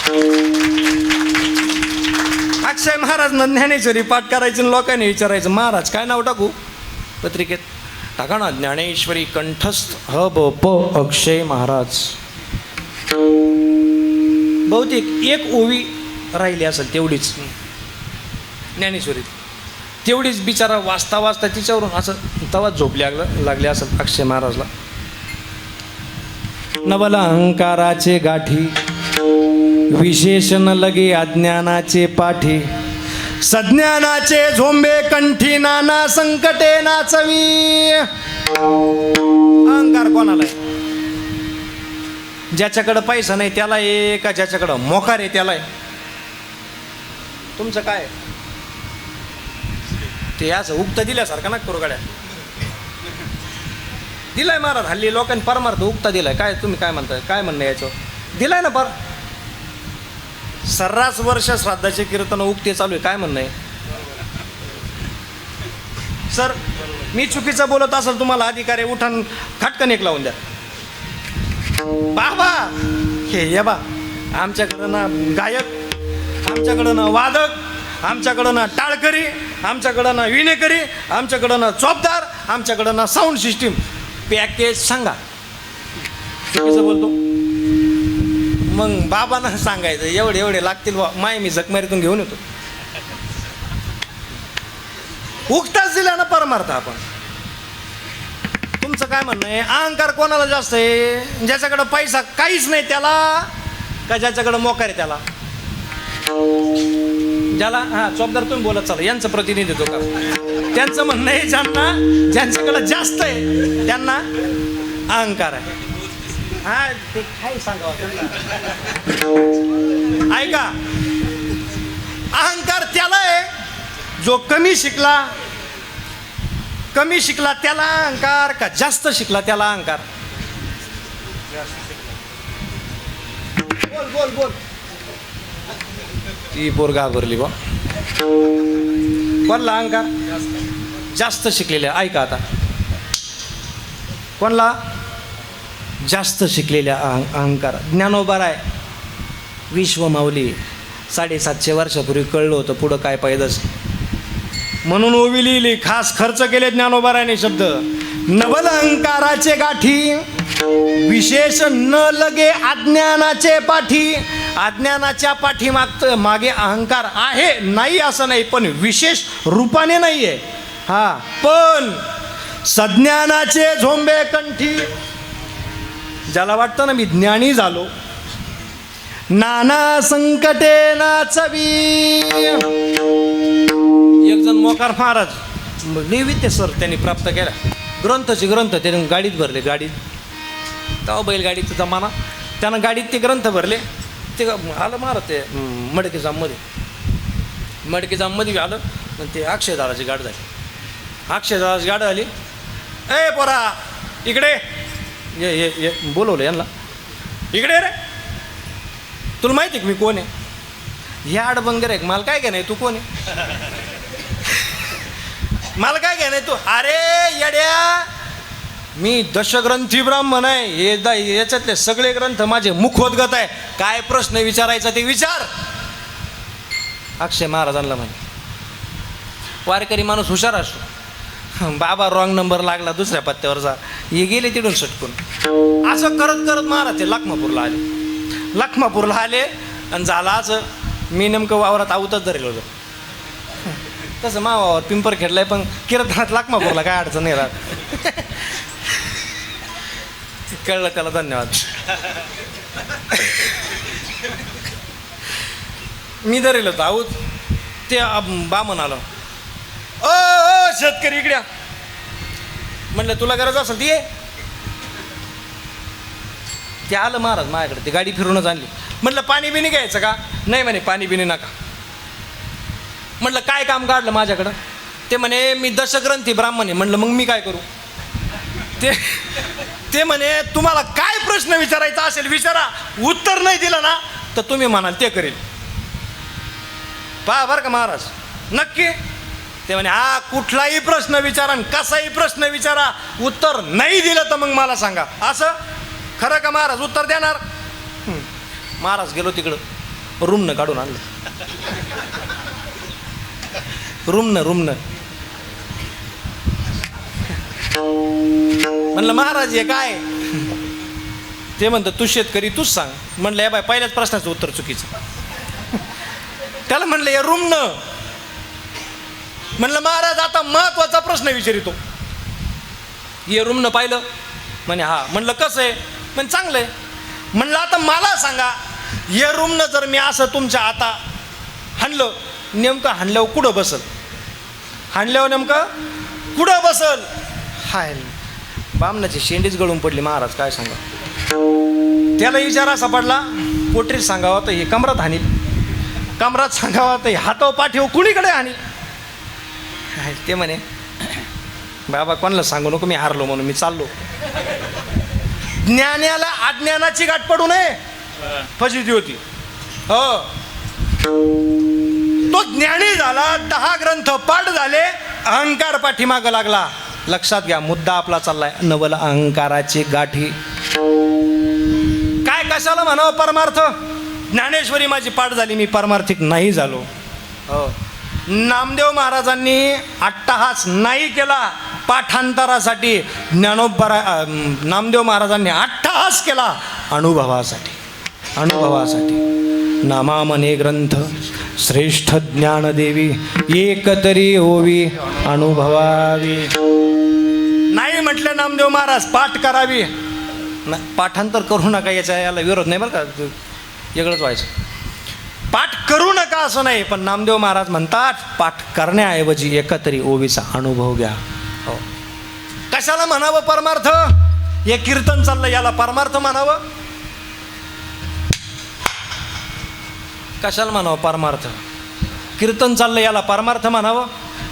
Speaker 1: अक्षय महाराज ज्ञानेश्वरी पाठ करायची, लोकांनी विचारायचं महाराज काय नाव टाकू पत्रिकेत? टाका ना ज्ञानेश्वरी कंठस्थ ह ब प अक्षय महाराज. बहुतेक एक ओवी राहिली असेल तेवढीच ज्ञानेश्वरीत, तेवढीच बिचारा वाचता वाचता तिच्यावरून असं तवा झोप लागले असेल अक्षय महाराजला. नवल अहंकाराचे गाठी, विशेषण लगे अज्ञानाचे पाठी, सज्ञानाचे झोंबे कंठी, नाना संकटे नाचवी. अहंकार कोणाला आहे? ज्याच्याकडं पैसा नाही त्याला आहे का ज्याच्याकडं मोकार आहे त्याला आहे? तुमचं काय ते असं उक्त दिल्यासारखं ना करू गाड्या. दिलाय महाराज, हल्ली लोकांनी परमार्थ उक्ता दिलाय. काय तुम्ही काय म्हणताय, काय म्हणणं याचं? दिलाय ना पर सर्रास वर्ष श्राद्धाचे कीर्तन उक्ते चालू आहे. काय म्हणणं आहे सर? मी चुकीचं बोलत असेल तुम्हाला अधिकार आहे, उठान खटकन एक लावून द्या. बाबा हे या बा, आमच्याकडं ना गायक, आमच्याकडं ना वादक, आमच्याकडं ना टाळकरी, आमच्याकडं ना विणेकरी, आमच्याकडं ना चोपदार, आमच्याकडं ना साऊंड सिस्टीम. पॅकेज सांगा. चुकीचं बोलतो मग बाबांना सांगायचं एवढे एवढे लागतील बा, माय मी जखमारीतून घेऊन येतो. उगताच दिला ना परमार्थ आपण. तुमचं काय म्हणणं आहे? अहंकार कोणाला जास्त आहे? ज्याच्याकडं पैसा काहीच नाही त्याला का ज्याच्याकडं मोकार आहे त्याला? ज्याला हां चोपदार तुम्ही बोलत चाला, यांचं प्रतिनिधित्व करा. त्यांचं म्हणणं आहे ज्यांच्याकडं जास्त आहे त्यांना अहंकार आहे. हा ते काय सांगावं ऐका, अहंकार त्याला आहे जो कमी शिकला त्याला अहंकार का जास्त शिकला त्याला अहंकार? बोल बोल बोल. ती पोरगा भरली बा. कोणला अहंकार? जास्त शिकलेल्या. ऐका आता, कोणला? जास्त शिकलेल्या अहंकार. ज्ञानोबाराय विश्वमाऊली 750 वर्षापूर्वी कळलं होतं पुढं काय पाहिजेच, म्हणून ओवी लिहिली. खास खर्च केले ज्ञानोबारायने शब्द. नवल अहंकाराचे गाठी, विशेष न लगे अज्ञानाचे पाठी. अज्ञानाच्या पाठी मागे अहंकार आहे, नाही असं नाही, पण विशेष रूपाने नाही आहे. हा पण सज्ञानाचे झोंबे कंठी. ज्याला वाटतं ना मी ज्ञानी झालो, नाना संकटे नाचवी. एक जण मोकार महाराज नैवेद्य सर त्यांनी प्राप्त केला, ग्रंथ त्याने गाडीत भरले. गाडीत तेव्हा बैलगाडीचा जमाना, त्यानं गाडीत ते ग्रंथ भरले. ते आलं महाराज ते मडके जाममध्ये आलं आणि ते अक्षयदाराची गाडी झाली. अक्षयदाराची गाडी आली. ए पोरा इकडे ये बोलवलं यांना. इकडे रे, तुला माहिती आहे की मी कोण आहे? ह्या अडबंगर आहे. मला काय घेणं आहे, तू कोण आहे? मला काय घेणं आहे तू? अरे येड्या, मी दशग्रंथी ब्राह्मण आहे. हे याच्यातले सगळे ग्रंथ माझे मुखोद्गत आहे. काय प्रश्न विचारायचा ते विचार. अक्षय महाराजांना म्हणे, वारकरी माणूस हुशार असतो. बाबा रॉंग नंबर लागला, दुसऱ्या पत्त्यावरचा. हे गेले तिथून सटकून. असं करत करत महाराज ते लखमापूरला आले आणि झाला असं, मी नेमकं वावरात आवतच धरेल होतं. तसं मावावर पिंपर खेळलाय, पण कीर्तनात लखमापूरला काय अडचण नाही राहत. कळलं त्याला, धन्यवाद. मी धरेल होतो आऊत. ते बामण आलं. ओ शेतकरी इकड्या, म्हणलं तुला गरज असेल ती. ते आलं महाराज माझ्याकडे, ती गाडी फिरूनच आणली. म्हटलं पाणी बिणी घ्यायचं का? नाही म्हणे पाणी बिणी नका. म्हटलं काय काम काढलं माझ्याकडं? ते म्हणे मी दशग्रंथी ब्राह्मण आहे. म्हटलं मग मी काय करू? ते म्हणे तुम्हाला काय प्रश्न विचारायचा असेल विचारा, उत्तर नाही दिलं ना तर तुम्ही म्हणाल ते करेल. पहा बरं का महाराज, नक्की. ते म्हणे हा कुठलाही प्रश्न विचारा, कसाही प्रश्न विचारा, उत्तर नाही दिलं तर मग मला सांगा. असं खरं का महाराज? उत्तर देणार. महाराज गेलो तिकडं, रूमनं काढून आणलं. रूमनं म्हणलं महाराज हे काय? ते म्हणतं तू शेतकरी तूच सांग. म्हणलं या बाय पहिल्याच प्रश्नाचं उत्तर चुकीचं. त्याला म्हणलं या रूमनं. म्हणलं महाराज आता महत्वाचा प्रश्न विचारितो. ये रूमनं पाहिलं म्हणे हा. म्हणलं कसं आहे? म्हणजे चांगलं आहे. म्हणलं आता मला सांगा ये रूमनं जर मी असं तुमच्या आता हाणलं, नेमकं हाणल्यावर कुठं बसल? हाणल्यावर नेमकं कुठं बसल? हाय बामणाची शेंडीच गळून पडली महाराज, काय सांगा. त्याला विचार असा पडला, पोटरीत सांगावं तर हे कमरात हानील, कमरात सांगावं तर हे हातावर पाठीवर कुणीकडे हानील. ते म्हणे बाबा कोणाला सांगू नको मी हारलो म्हणून मी चाललो. ज्ञानाला अज्ञानाची गाठ पडू नये फजिती होती. हो तो ज्ञानी झाला, 10 ग्रंथ पाठ झाले, अहंकार पाठीमागं लागला. लक्षात घ्या मुद्दा आपला चाललाय नवल अहंकाराची गाठी. काय कशाला म्हणावं परमार्थ? ज्ञानेश्वरी माझी पाठ झाली, मी परमार्थिक नाही झालो. हो नामदेव महाराजांनी अट्टहास नाही केला पाठांतरासाठी, नामदेव महाराजांनी अट्टहास केला अनुभवासाठी. अनुभवासाठी नामामने ग्रंथ श्रेष्ठ ज्ञानदेवी एक तरी होवी अनुभवावी. नाही म्हटले नामदेव महाराज पाठ करावी. पाठांतर करू नका याला विरोध नाही बरं का, वेगळंच व्हायचं. पाठ करू नका असं नाही, पण नामदेव महाराज म्हणतात पाठ करण्याऐवजी एकतरी ओवीचा अनुभव घ्या. हो कशाला म्हणावं परमार्थ? हे कीर्तन चाललं याला परमार्थ म्हणावं? कशाला म्हणावं परमार्थ? कीर्तन चाललं याला परमार्थ म्हणावं?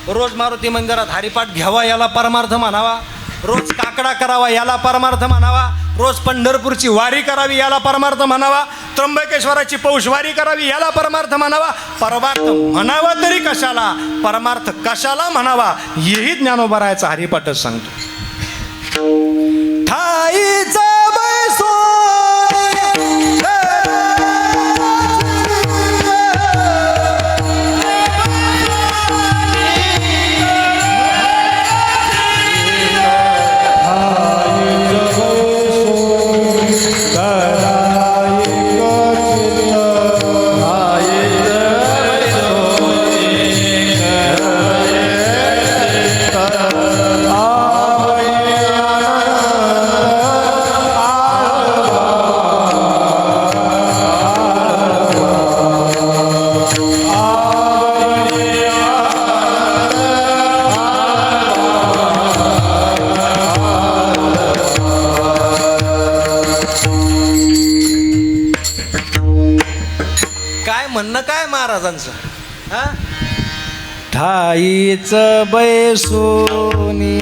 Speaker 1: रोज मारुती मंदिरात हरिपाठ घ्यावा याला परमार्थ म्हणावा? रोज काकडा करावा याला परमार्थ म्हणावा? रोज पंढरपूरची वारी करावी याला परमार्थ म्हणावा? त्र्यंबकेश्वराची पौषवारी करावी याला परमार्थ म्हणावा? परमार्थ म्हणावा तरी कशाला, परमार्थ कशाला म्हणावा हेही ज्ञानोबरायचा हरिपाठच सांगतो. ठाईचा बैसो म्हणणं काय महाराजांचं? ठाईच बैसोनी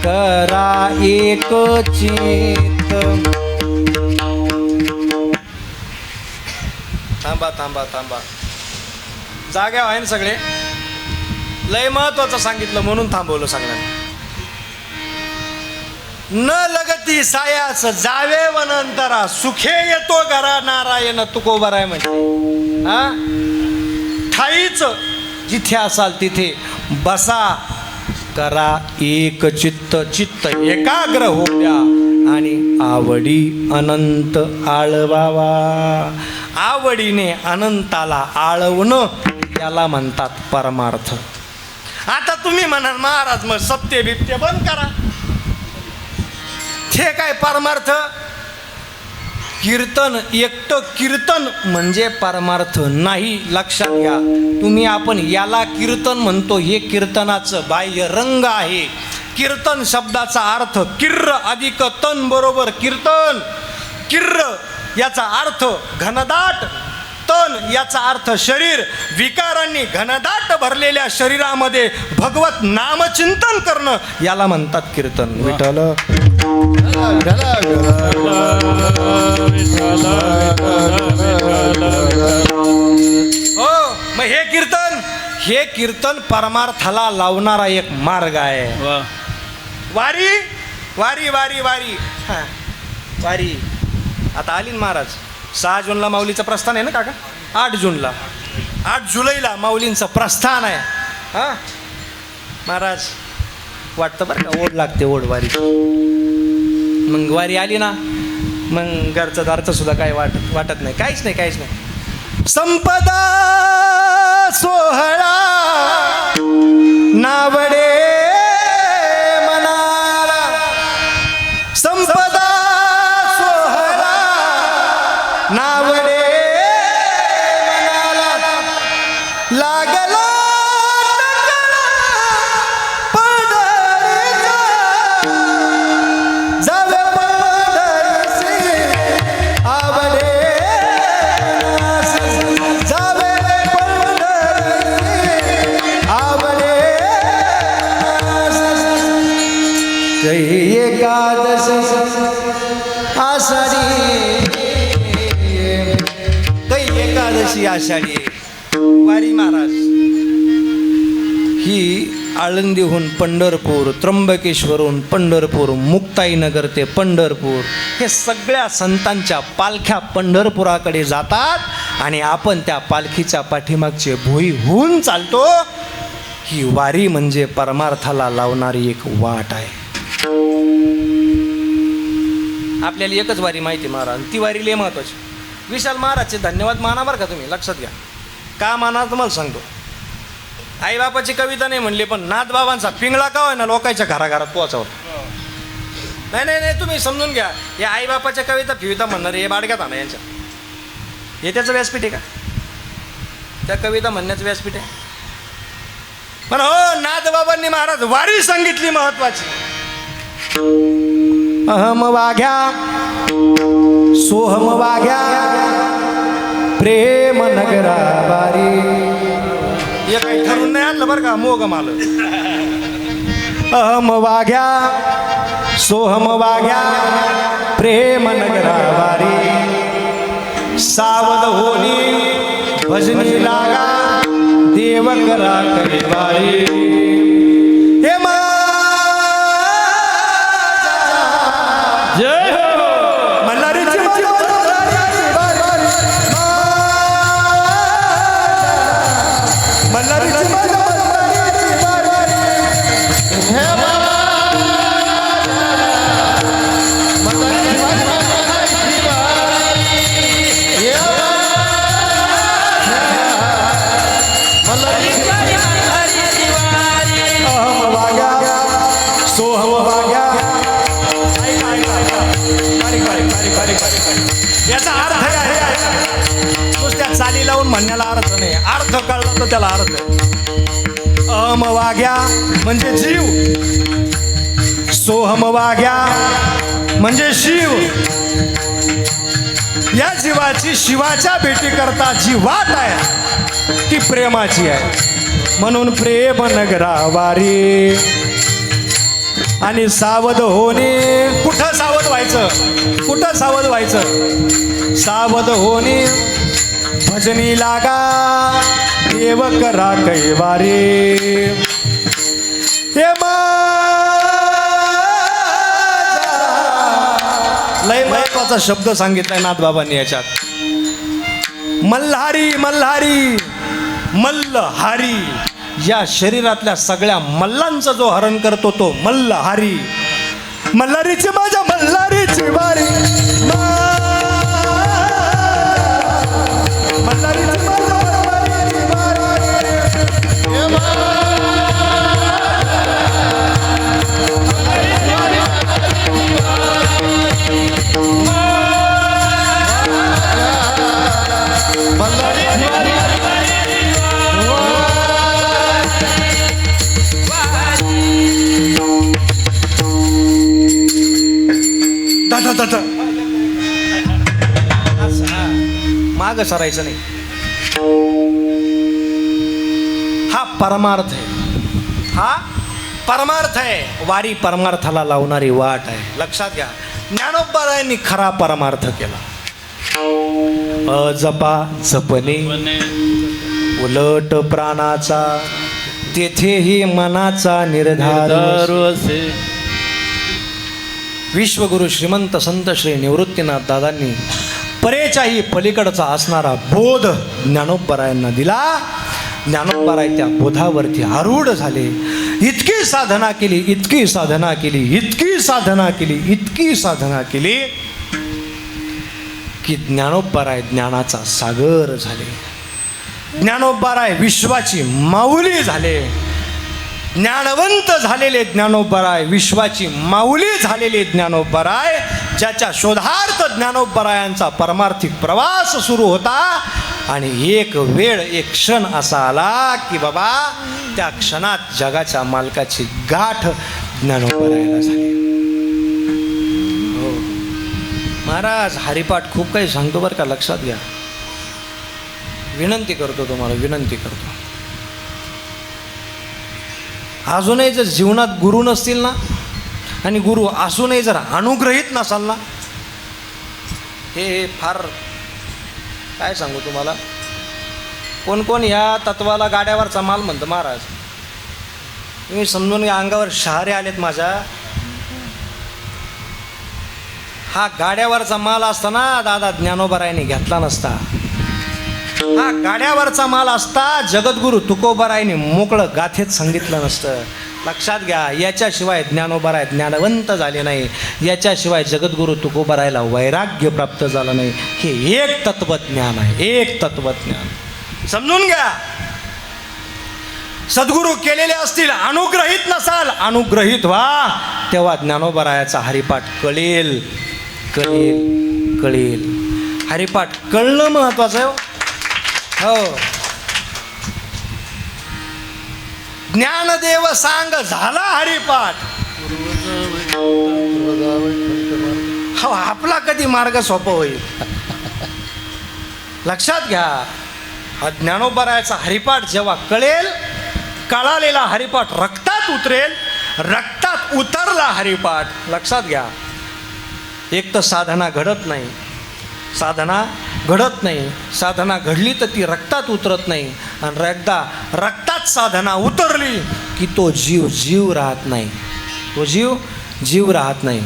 Speaker 1: करा एक चित. थांबा थांबा थांबा, जाग्या आहे ना सगळे? लय महत्वाचं सांगितलं म्हणून थांबवलं सगळ्यांना. न लगती सायास जावे वनंतरा, सुखे येतो घरा नारायण तुकोबराय. म्हणजे हा ठाईच जिथे असाल तिथे बसा, करा एक चित्त, चित्त एकाग्र होऊ द्या आणि आवडी अनंत आळवावा. आवडीने अनंताला आळवणं याला म्हणतात परमार्थ. आता तुम्ही म्हणाल महाराज मग सत्य बित्य बंद करा, हे काय परमार्थ? कीर्तन एकटं कीर्तन म्हणजे परमार्थ नाही, लक्षात घ्या तुम्ही. आपण याला कीर्तन म्हणतो, हे कीर्तनाचं बाह्य रंग आहे. कीर्तन शब्दाचा अर्थ किर्र अधिक तन बरोबर कीर्तन. किर्र याचा अर्थ घनदाट, तन याचा अर्थ शरीर. विकारांनी घनदाट भरलेल्या शरीरामध्ये भगवत नामचिंतन करणं याला म्हणतात कीर्तन. विठ्ठल हो मग हे कीर्तन परमार्थाला लावणारा एक मार्ग आहे. वारी वारी वारी वारी वारी आता आली ना महाराज. 6 जूनला माऊलीचं प्रस्थान आहे ना काका? 8 जूनला 8 जुलैला माऊलींचं प्रस्थान आहे. हा महाराज वाटतं बरं का, ओढ लागते ओढ वारी. मग वारी आली ना मग घरचं दारचं सुद्धा काय वाटत नाही, काहीच नाही. संपदा सोहळा नावडे मनाला, संपदा सोहळा नावडे मनाला, लागला एकादश आषाढी, कै एकादशी आषाढी वारी महाराज ही आळंदीहून पंढरपूर, त्र्यंबकेश्वरहून पंढरपूर, मुक्ताईनगर ते पंढरपूर, हे सगळ्या संतांच्या पालख्या पंढरपुराकडे जातात आणि आपण त्या पालखीच्या पाठीमागचे भोई होऊन चालतो. ही वारी म्हणजे परमार्थाला लावणारी एक वाट आहे. आपल्याला एकच वारी माहिती महाराज, ती वारी लय महत्वाची. विशाल महाराजचे धन्यवाद माना बरं का तुम्ही, लक्षात घ्या. का माना तुम्हाला सांगतो. आईबापाची कविता नाही म्हणली, पण नाथबाबांचा पिंगळा का होय ना लोकांच्या घराघरात पोहोचावं. नाही तुम्ही समजून घ्या. या आईबापाच्या कविता फिविता म्हणणार हे बाडग्यात आणा यांच्या, हे त्याचं व्यासपीठ आहे का? त्या कविता म्हणण्याचं व्यासपीठ आहे. पण हो, नाथबाबांनी महाराज वारी सांगितली महत्वाची. अहम वाघ्या सोहम वाघ्या प्रेम नगरा वारी, हे काही ठरून नाही आणलं बरं का, मोग माल. अहम वाघ्या सोहम वाघ्या प्रेम नगरा वारी, सावध होनी भजनी लागा देव करा कैवारी. हे जय हो मल्हारीची याचा अर्थ काय आहे? नुसत्या चाली लावून म्हणण्याला अर्थ नाही, अर्थ कळला तर त्याला अर्थ. अहम वाघ्या म्हणजे जीव, सोहम वाघ्या म्हणजे शिव. या जीवाची शिवाच्या भेटी करता जी वाट आहे ती प्रेमाची आहे. म्हणून प्रेम नगरा वारी. आणि सावध होणे, कुठं सावध व्हायचं, कुठं सावध व्हायचं? सावध होणे भजनी लागा देव करा कैवारी. हे लय महत्वाचा शब्द सांगितलाय नाथबाबांनी याच्यात. मल्हारी मल्हारी मल्लहारी, या शरीरातल्या सगळ्या मल्लांचा जो हरण करतो तो मल्लहारी. मल्हारीची माझ्या मल्हारीची वारी, मल्हारीची माझ्या मल्हारीची माग सरायचं नाही. हा परमार्थ आहे, हा परमार्थ आहे. वारी परमार्थाला लावणारी वाट आहे, लक्षात घ्या. ज्ञानोबारायांनी खरा परमार्थ केला. अजपा जपणे उलट प्राणाचा, तेथेही मनाचा निर्धार असे. विश्वगुरु श्रीमंत संत श्री निवृत्तीनाथ दादांनी परेच्याही पलीकडचा असणारा बोध ज्ञानोबारायांना दिला. ज्ञानोबाराय त्या बोधावरती आरूढ झाले. इतकी साधना केली, इतकी साधना केली, इतकी साधना केली, इतकी साधना केली. की ज्ञानोबराय ज्ञानाचा सागर झाले, ज्ञानोबराय विश्वाची माऊली झाले, ज्ञानवंत झालेले ज्ञानोबराय विश्वाची माऊली झालेले ज्ञानोबराय, ज्याच्या शोधार्थ ज्ञानोबरायांचा परमार्थिक प्रवास सुरू होता. आणि एक वेळ एक क्षण असा आला की बाबा त्या क्षणात जगाच्या मालकाची गाठ ज्ञानोबरायाला झाली. हो महाराज, हरिपाठ खूप काही सांगतो बरं का, लक्षात घ्या. विनंती करतो तुम्हाला, विनंती करतो. अजूनही जर जीवनात गुरु नसतील ना, आणि गुरु असूनही जर अनुग्रहित नसाल ना, हे फार काय सांगू तुम्हाला. कोण कोण या तत्वाला गाड्यावरचा माल म्हणतं महाराज. तुम्ही समजून घ्या, अंगावर शहारे आलेत माझ्या. हा गाड्यावरचा माल असताना दादा ज्ञानोबरायाने घेतला नसता. हा गाड्यावरचा माल असता जगद्गुरु तुकोबरायाने मोकळं गाथेत सांगितलं नसतं. लक्षात घ्या, याच्याशिवाय ज्ञानोबराय ज्ञानवंत झाले नाही, याच्याशिवाय जगद्गुरु तुकोबरायाला वैराग्य प्राप्त झालं नाही. हे एक तत्वज्ञान आहे, एक तत्वज्ञान समजून घ्या. सद्गुरू केलेले असतील, अनुग्रहित नसाल, अनुग्रहित व्हा, तेव्हा ज्ञानोबरायाचा हरिपाठ कळेल, कळेल, कळेल. हरिपाठ कळणं महत्वाचं आहे. हो, ज्ञानदेव सांग झाला हरिपाठ. हो, आपला कधी मार्ग सोपा होईल. लक्षात घ्या, हा ज्ञानोबरायाचा हरिपाठ जेव्हा कळेल, कळालेला हरिपाठ रक्तात उतरेल, रक्तात उतरला हरिपाठ. लक्षात घ्या, एक तर साधना घडत नाही, साधना घडत नाही, साधना घडली तर ती रक्तात उतरत नाही, आणि एकदा रक्तात साधना उतरली की तो जीव जीव राहत नाही, तो जीव जीव राहत नाही.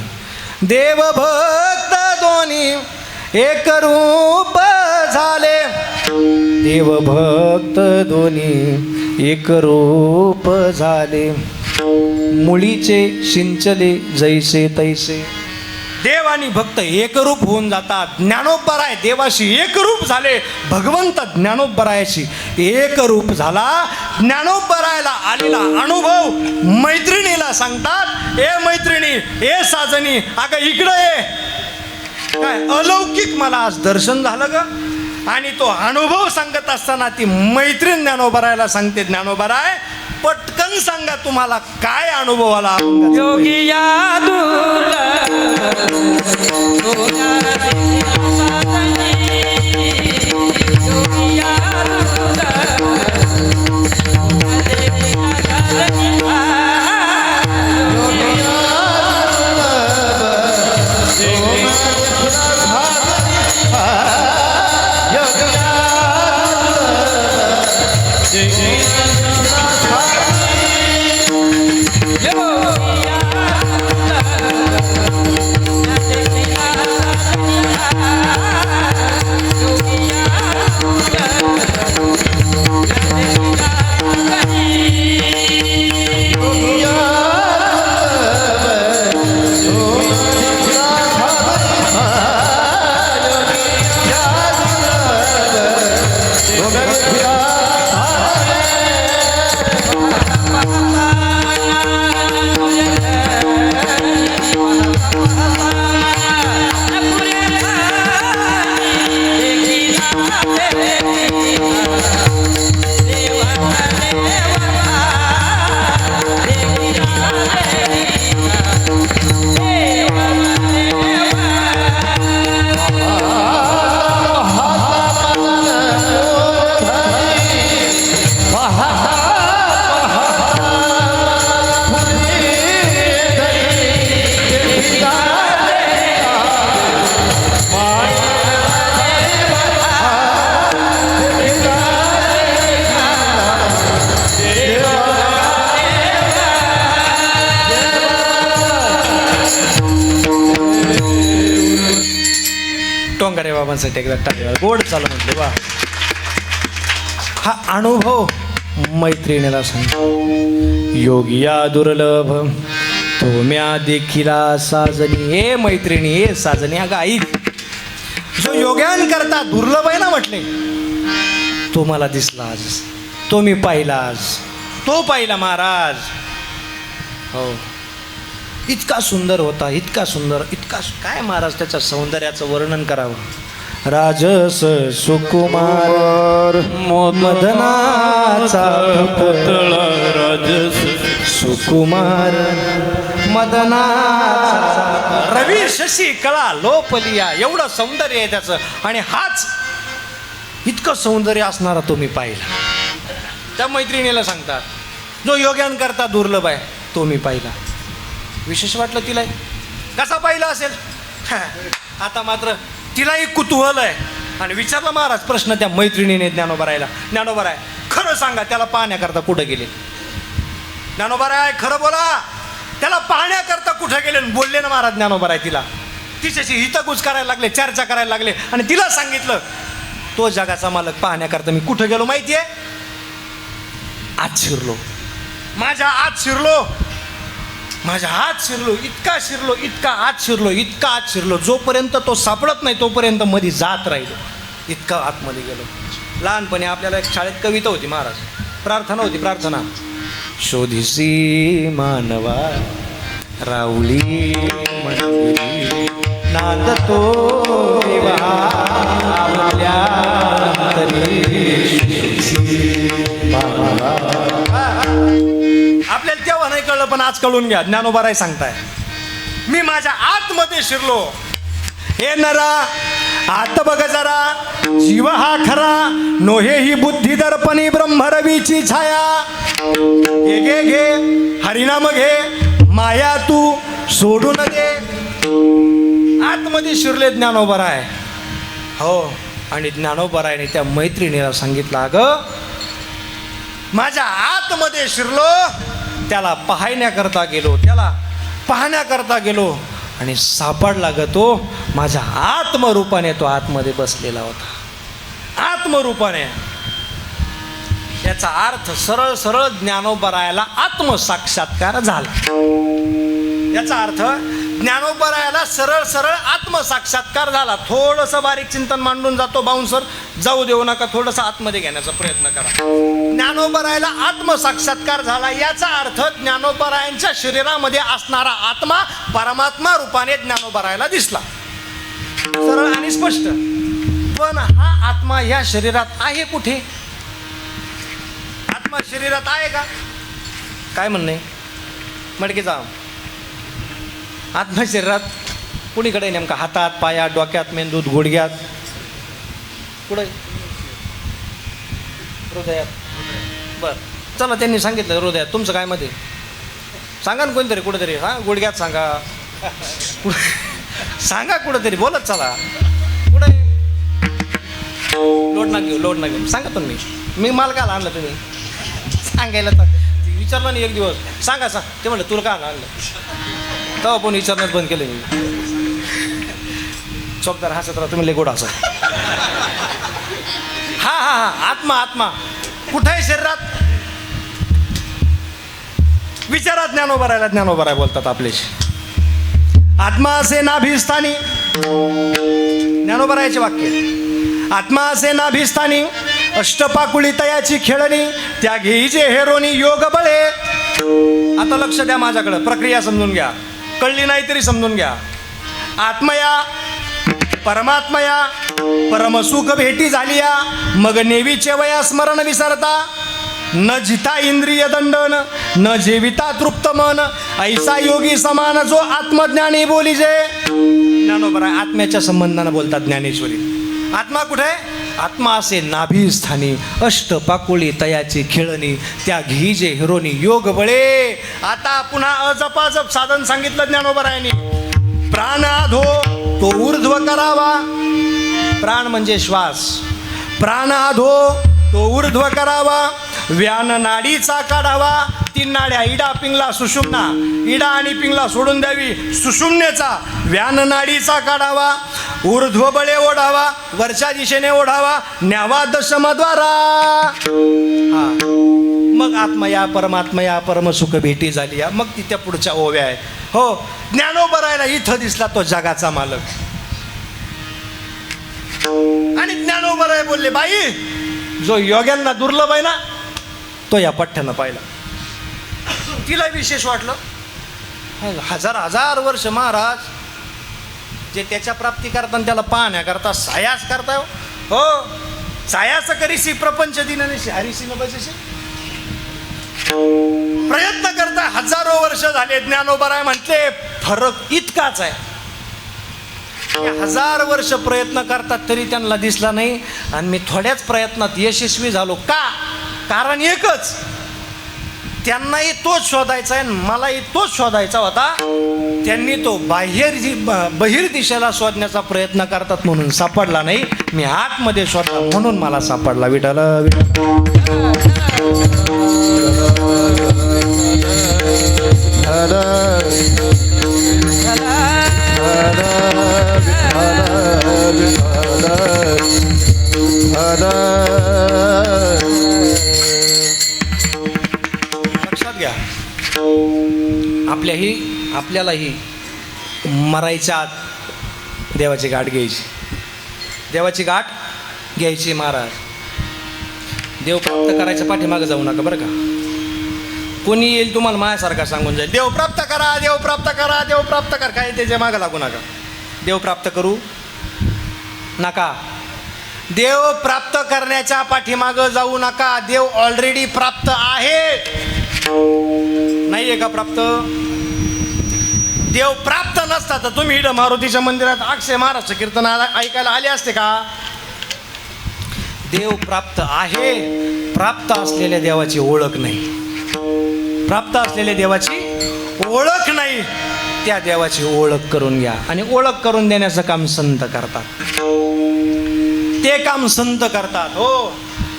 Speaker 1: देव भक्त दोन्ही एक रूप झाले, देव भक्त दोन्ही एक रूप झाले, मुळीचे सिंचले जैसे तैसे. देव आणि भक्त एकरूप होऊन जातात. ज्ञानोबराय देवाशी एकरूप झाले, भगवंत ज्ञानोबरायाशी एकरूप झाला. ज्ञानोबरायाला आलेला अनुभव मैत्रिणीला सांगतात, ए मैत्रिणी, ए साजनी, अगं इकडं ये, काय अलौकिक मला आज दर्शन झालं ग. आणि तो अनुभव सांगत असताना ती मैत्रीण ज्ञानोबरायाला सांगते, ज्ञानोबराय पटकन सांगा तुम्हाला काय अनुभव आला.
Speaker 2: योगी
Speaker 1: टोंगारे बाबांसाठी एकदा टाळ्या गोड चालू म्हटले वा. हा अनुभव मैत्रिणीला सांगतो, योगिया दुर्लभ तो म्या देखिला साजनी. हे मैत्रिणी, हे साजनी, अगं ऐक, जो योग्यान करता दुर्लभ आहे ना म्हटले, तो मला दिसला आज, तो मी पाहिला आज, तो पाहिला महाराज. हो, इतका सुंदर होता, इतका सुंदर, इतका काय महाराज त्याच्या सौंदर्याचं वर्णन करावं. राजस सुकुमार मदनाचा पुतळा, राजस सुकुमार मदनाचा, रवी शशी कळा लोपलिया, एवढं सौंदर्य आहे त्याचं. आणि हाच इतकं सौंदर्य असणारा तो मी पाहिला. त्या मैत्रिणीला सांगतात, जो योग्यान करता दुर्लभ आहे तो मी पाहिला. विशेष वाटलं तिला. कसा पाहिला असेल? आता मात्र तिलाही कुतूहल आहे. आणि विचारलं महाराज प्रश्न त्या मैत्रिणीने ज्ञानोबारायला, ज्ञानोबाराय खरं सांगा त्याला पाहण्याकरता कुठं गेले? ज्ञानोबाराय खरं बोला, त्याला पाहण्याकरता कुठं गेले? बोलले ना महाराज ज्ञानोबाराय तिला. तिच्याशी हितगुज करायला लागले, चर्चा करायला लागले. आणि तिला सांगितलं, तो जगाचा मालक पाहण्याकरता मी कुठं गेलो माहितीये? आत शिरलो, माझ्या आत शिरलो, माझ्या आत शिरलो, इतका शिरलो, इतका आत शिरलो, इतका आत शिरलो, जोपर्यंत तो सापडत नाही तोपर्यंत मध्ये जात राहिलो, इतका आतमध्ये गेलो. लहानपणी आपल्याला एक शाळेत कविता होती महाराज, प्रार्थना होती, प्रार्थना. शोधिसी मानवा राऊळी मंदिरी, नाद तो देवा आपल्या अंतरी. आपल्याला तेव्हा नाही कळलं, पण आज कळून घ्या. ज्ञानोबाराय सांगताय, मी माझ्या आतमध्ये शिरलो. हे नरा आत बघ जरा, जीव हा खरा नोहे ही बुद्धी दर्पणी ब्रह्मरवीची छाया. घे घे घे हरिनाम घे, माया तू सोडून दे. आतमध्ये शिरले ज्ञानोबाराय. हो, आणि ज्ञानोबारायने त्या मैत्रिणीला सांगितलं, अगं माझ्या आतमध्ये शिरलो, त्याला पाहण्याकरता गेलो, त्याला पाहण्याकरता गेलो, आणि सापडला ग तो माझ्या आत्मरूपाने. तो आतमध्ये बसलेला होता, आत्मरूपाने. याचा अर्थ सरळ सरळ ज्ञानोबारायाला आत्मसाक्षात्कार झाला. याचा अर्थ ज्ञानोबारायाला सरळ सरळ आत्मसाक्षात्कार झाला. थोडंसं बारीक चिंतन मांडून जातो बाउन्सर, जाऊ देऊ नका, थोडंसं आतमध्ये घेण्याचा प्रयत्न करा. ज्ञानोबारायाला आत्मसाक्षात्कार झाला, याचा अर्थ ज्ञानोबारायांच्या शरीरामध्ये असणारा आत्मा परमात्मा रूपाने ज्ञानोबारायाला दिसला, सरळ आणि स्पष्ट. पण हा आत्मा या शरीरात आहे कुठे? आत्मा शरीरात आहे का? काय म्हणणे मडके जा. आत्मा शरीरात कुणीकडे? नेमका हातात, पायात, डोक्यात, मेंदूत, गुडघ्यात, कुठे? हृदयात. बर, चला त्यांनी सांगितलं हृदयात. तुमचं काय मध्ये सांगा ना कोणतरी, कुठेतरी. हां, गुडघ्यात सांगा, सांगा कुठेतरी, बोलत चला. कुठे? लोड ना घेऊ, लोड ना घेऊ, सांगा तुम्ही. मी मालकाला आणलं, तुम्ही सांगायला तर विचारलं नाही एक दिवस, सांगा सांग. ते म्हणलं तुला का आणलं? तेव्हा पण विचारणंच बंद केलं मी. चौकदार हसत राहा, तुम्ही लेगोड हसत. हा हा हा, आत्मा, आत्मा कुठं आहे शरीरात? विचारात ज्ञानोबारायला. ज्ञानोबाराय बोलतात आपल्याशी, आत्मा असे नाभिस्थानी. ज्ञानोबारायचे वाक्य, आत्मा असे नाभिस्थानी, अष्टपाकुळी तयाची खेळणी, त्या घेईजे हेरोनी योग बळे. आता लक्ष द्या माझ्याकडं, प्रक्रिया समजून घ्या, कळली नाही तरी समजून घ्या. आत्मया परमात्मया परमसुख भेटी झालिया, मग नेवीचे वया स्मरण विसरता. न जिता इंद्रिय दंडन, न जेविता तृप्त मन, ऐसा योगी समान जो आत्मज्ञानी बोलीजे. ज्ञानोबराय आत्म्याच्या संबंधानं बोलतात ज्ञानेश्वरी. आत्मा कुठे? आत्मा असे नाभिस्थानी, अष्टपाकुळी तयाची खेळणी, त्या घीजे हिरोनी योग बळे. आता पुन्हा अजपाजप साधन सांगितलं ज्ञानोबरायांनी. प्राण आधो तो ऊर्ध्व करावा. प्राण म्हणजे श्वास. प्राण आधो तो ऊर्ध्व करावा, व्यान नाडीचा काढावा. 3 नाड्या, इडा पिंगला सुषुम्ना, इडा आणि पिंगला सोडून द्यावी. सुषुम्नेचा व्यान नाडीचा काढावा, ऊर्ध्व बळे ओढावा, वरच्या दिशेने ओढावा, न्यावा दशमद्वारा. हा, मग आत्मया परमात्मया परमसुख भेटी झाली. मग तिथे पुढच्या ओव्या आहेत. हो, ज्ञानोबरायला इथं दिसला तो जगाचा मालक. आणि ज्ञानोबराय बोलले, बाई जो योग्यांना दुर्लभ आहे ना तो या पठ्ठ्यानं पाहिला. तिला विशेष वाटलं. हजार हजार वर्ष महाराज जे त्याच्या प्राप्ती करताना त्याला पाहण्याकरता सायास करता हो, सायास करीशी प्रपंच दिनशी हरीशी न बसेशी प्रयत्न करता हजारो वर्ष झाले. ज्ञानोबराय म्हटले फरक इतकाच आहे. 1000 वर्ष प्रयत्न करतात तरी त्यांना दिसला नाही आणि मी थोड्याच प्रयत्नात यशस्वी झालो. का? कारण एकच, त्यांनाही तोच शोधायचा आहे, मलाही तोच शोधायचा होता. त्यांनी तो बहिर दिशेला शोधण्याचा प्रयत्न करतात म्हणून सापडला नाही, मी आतमध्ये शोधला म्हणून मला सापडला. विठ्ठल लक्षात घ्या, आपल्यालाही मरायच्या आत देवाची गाठ घ्यायची. देवाची गाठ घ्यायची महाराज. देव प्राप्त करायच्या पाठीमागे जाऊ नका बरं का. कोणी येईल तुम्हाला माझ्यासारखा सांगून जाईल, देव प्राप्त करा, देव प्राप्त करा, देव प्राप्त करा. काय त्याच्या मागं लागू नका. देव प्राप्त करू नका. देव प्राप्त करण्याच्या पाठीमागं जाऊ नका. देव ऑलरेडी प्राप्त आहे. नाही आहे का प्राप्त? देव प्राप्त नसता तर तुम्ही इकडं मारुतीच्या मंदिरात अक्षय महाराजचं कीर्तन ऐकायला आले असते का? देव प्राप्त आहे. प्राप्त असलेल्या देवाची ओळख नाही. प्राप्त असलेल्या देवाची ओळख नाही. त्या देवाची ओळख करून घ्या. आणि ओळख करून देण्याचं काम संत करतात. ते काम संत करतात. हो,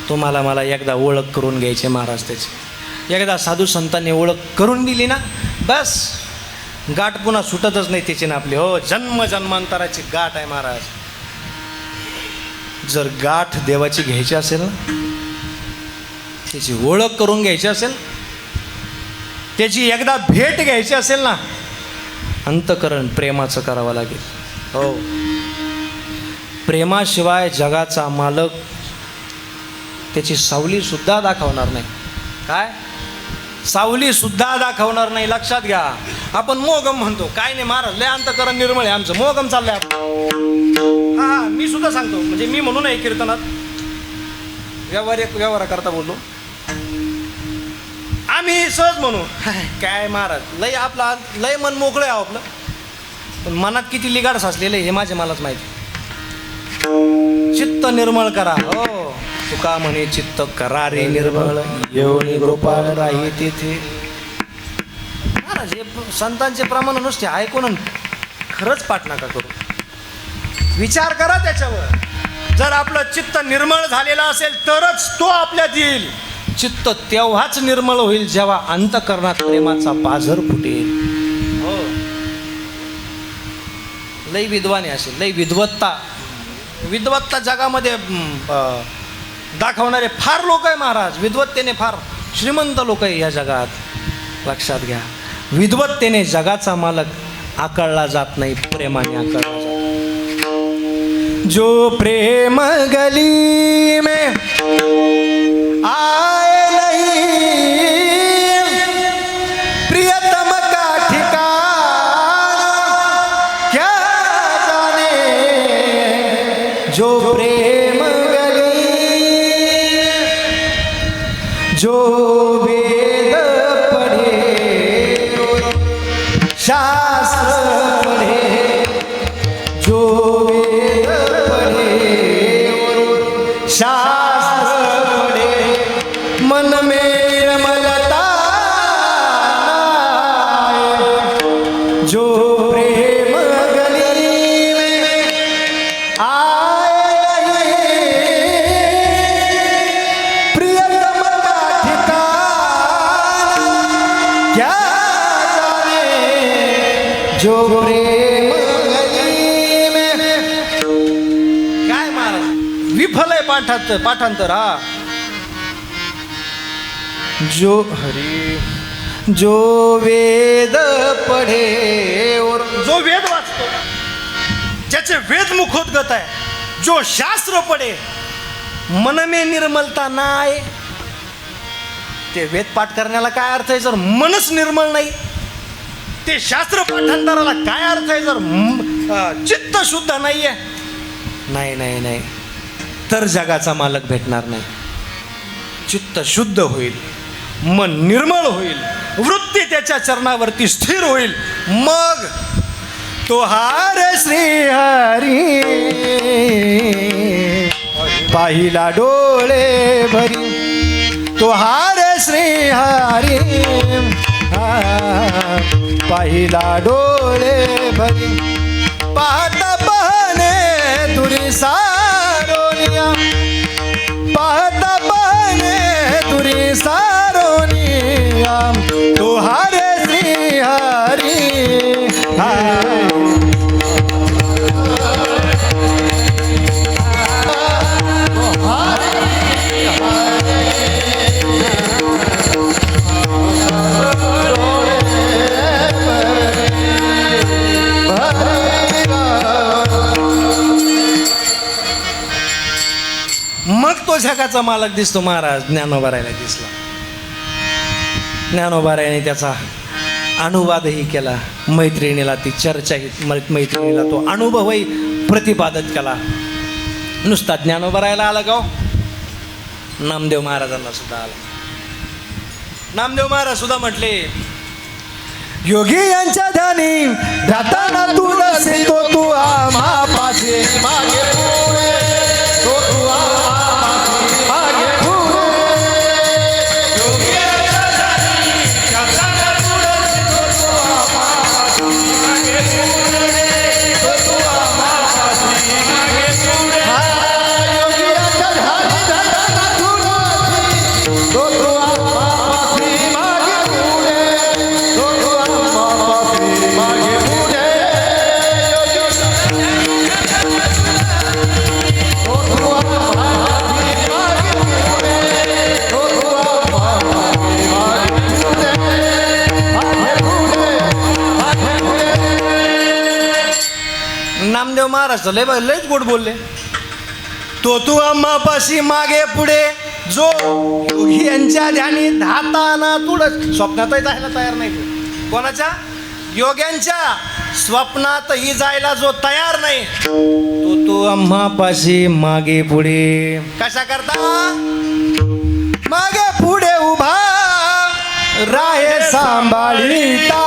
Speaker 1: तुम्हाला मला एकदा ओळख करून घ्यायची महाराज त्याची. एकदा साधू संतांनी ओळख करून दिली ना बस, गाठ पुन्हा सुटतच नाही त्याची ना आपली. हो, जन्म जन्मांतराची गाठ आहे महाराज. जर गाठ देवाची घ्यायची असेल ना, त्याची ओळख करून घ्यायची असेल, त्याची एकदा भेट घ्यायची असेल ना, अंतःकरण प्रेमाचं करावं लागेल. हो, प्रेमाशिवाय जगाचा मालक त्याची सावली सुद्धा दाखवणार नाही. काय? सावली सुद्धा दाखवणार नाही. लक्षात घ्या. आपण मोगम म्हणतो, काय नाही महाराज लय अंतःकरण निर्मळ आहे आमचं, मोगम चाललंय. हा, मी सुद्धा सांगतो, म्हणजे मी म्हणून आहे कीर्तनात व्यवहार करता बोललो. आम्ही सहज म्हणू काय महाराज लय आपला लय मन मोकळं आहे आपलं, पण मनात किती लिगाड साचलेलं आहे हे मलाच माहिती. चित्त निर्मळ करा. हो, तुका म्हणे चित्त करा रे निर्मळ, येऊनी गोपाळ राही तेथे. महाराज हे संतांचे प्रमाण नुसते ऐकून खरंच पाठ नका करू. विचार करा त्याच्यावर. जर आपलं चित्त निर्मळ झालेलं असेल तरच तो आपल्यात येईल. चित्त तेव्हाच निर्मळ होईल जेव्हा अंतःकरणात प्रेमाचा पाझर फुटेल. हो, लय विद्वाने असेल, लय विद्वत्ता जगामध्ये दाखवणारे फार लोक आहे महाराज. विद्वत्तेने फार श्रीमंत लोक आहे या जगात. लक्षात घ्या, विद्वत्तेने जगाचा मालक आकळला जात नाही, प्रेमाने आकळला जातो. जो प्रेम गली में आए नहीं प्रियतम का ठिकाना क्या जाने. जो प्रेम जो वेद पढ़े शास्त्र पढ़े, जो वेद पढ़े शास्त्र पढ़े, मन में रमलता जो प्रेम गली में आए प्रियतम का ठिकाना क्या जाने. जो प्रेम गली में काय महाराज विफल आहे पाठांतर. हा, जो हरी जो वेद पढ़े और जो वेद वाचतो, ज्याचे वेद मुखोद्गत आहे, जो शास्त्र पडे मन में निर्मलता नाही. ते वेद पाठ करण्याला काय अर्थ आहे जर मनच निर्मळ नाही? ते शास्त्र पाठांतराला काय अर्थ आहे जर चित्त शुद्ध नाहीये? नाही नाही नाही, तर जगाचा मालक भेटणार नाही. चित्त शुद्ध होईल, मन निर्मळ होईल, वृत्ती त्याच्या चरणावरती स्थिर होईल, मग तो हार श्री हरी पाहिला डोळे भरी. तो हार श्री हरी पाहिला डोळे भरी. पाहता पाहणे दुरी सारोनिया, पाहता पाहणे दुरी सारोनिया. तो हार श्री हरी मग तो जगाचा मालक दिसतो. महाराज ज्ञानोबारायला दिसला. ज्ञानोबारायाने त्याचा अनुवादही केला, मैत्रिणीला ती चर्चाही, मैत्रिणीला तो अनुभवही प्रतिपादित केला. नुसता ज्ञानोबारायला आला गाव, नामदेव महाराजांना सुद्धा आला. नामदेव महाराज सुद्धा म्हटले, योगी यांच्या ध्यानी जाताना तुळसी तो तू आम्हा पाशी मागे पुढे, तो तू आम्हा पाशी मागे पुढे. योगी यांच्या ध्यानी जाताना तुळसी तो तू आम्हा पाशी मागे पुढे, तो तू आम्हा पाशी मागे पुढे. योगी यांच्या ध्यानी जाताना तुळसी तो तू आम्हा पाशी मागे पुढे, तो तू आम्हा पाशी मागे पुढे. नामदेव महाराज लयच गोड बोलले. तो तू आम्हापाशी मागे पुढे, जो योगी यांच्या ध्यानी धाताना तुळस. स्वप्नातही जायला तयार नाही तो. कोणाच्या? योग्यांच्या स्वप्नातही जायला जो तयार नाही, तो तू आम्हापाशी मागे पुढे. कशा करता? मागे पुढे उभा राहे सांभाळीता.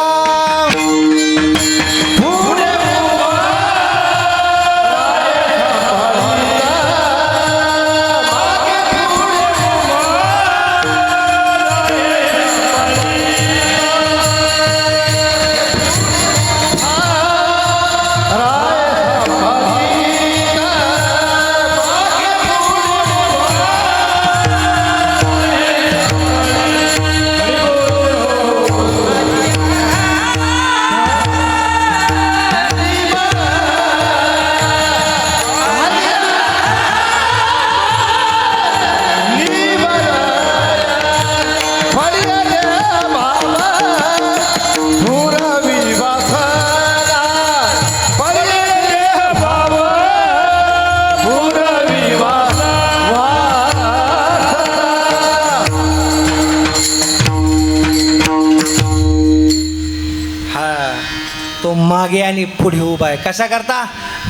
Speaker 1: मागे आणि पुढे उभा आहे. कशा करता?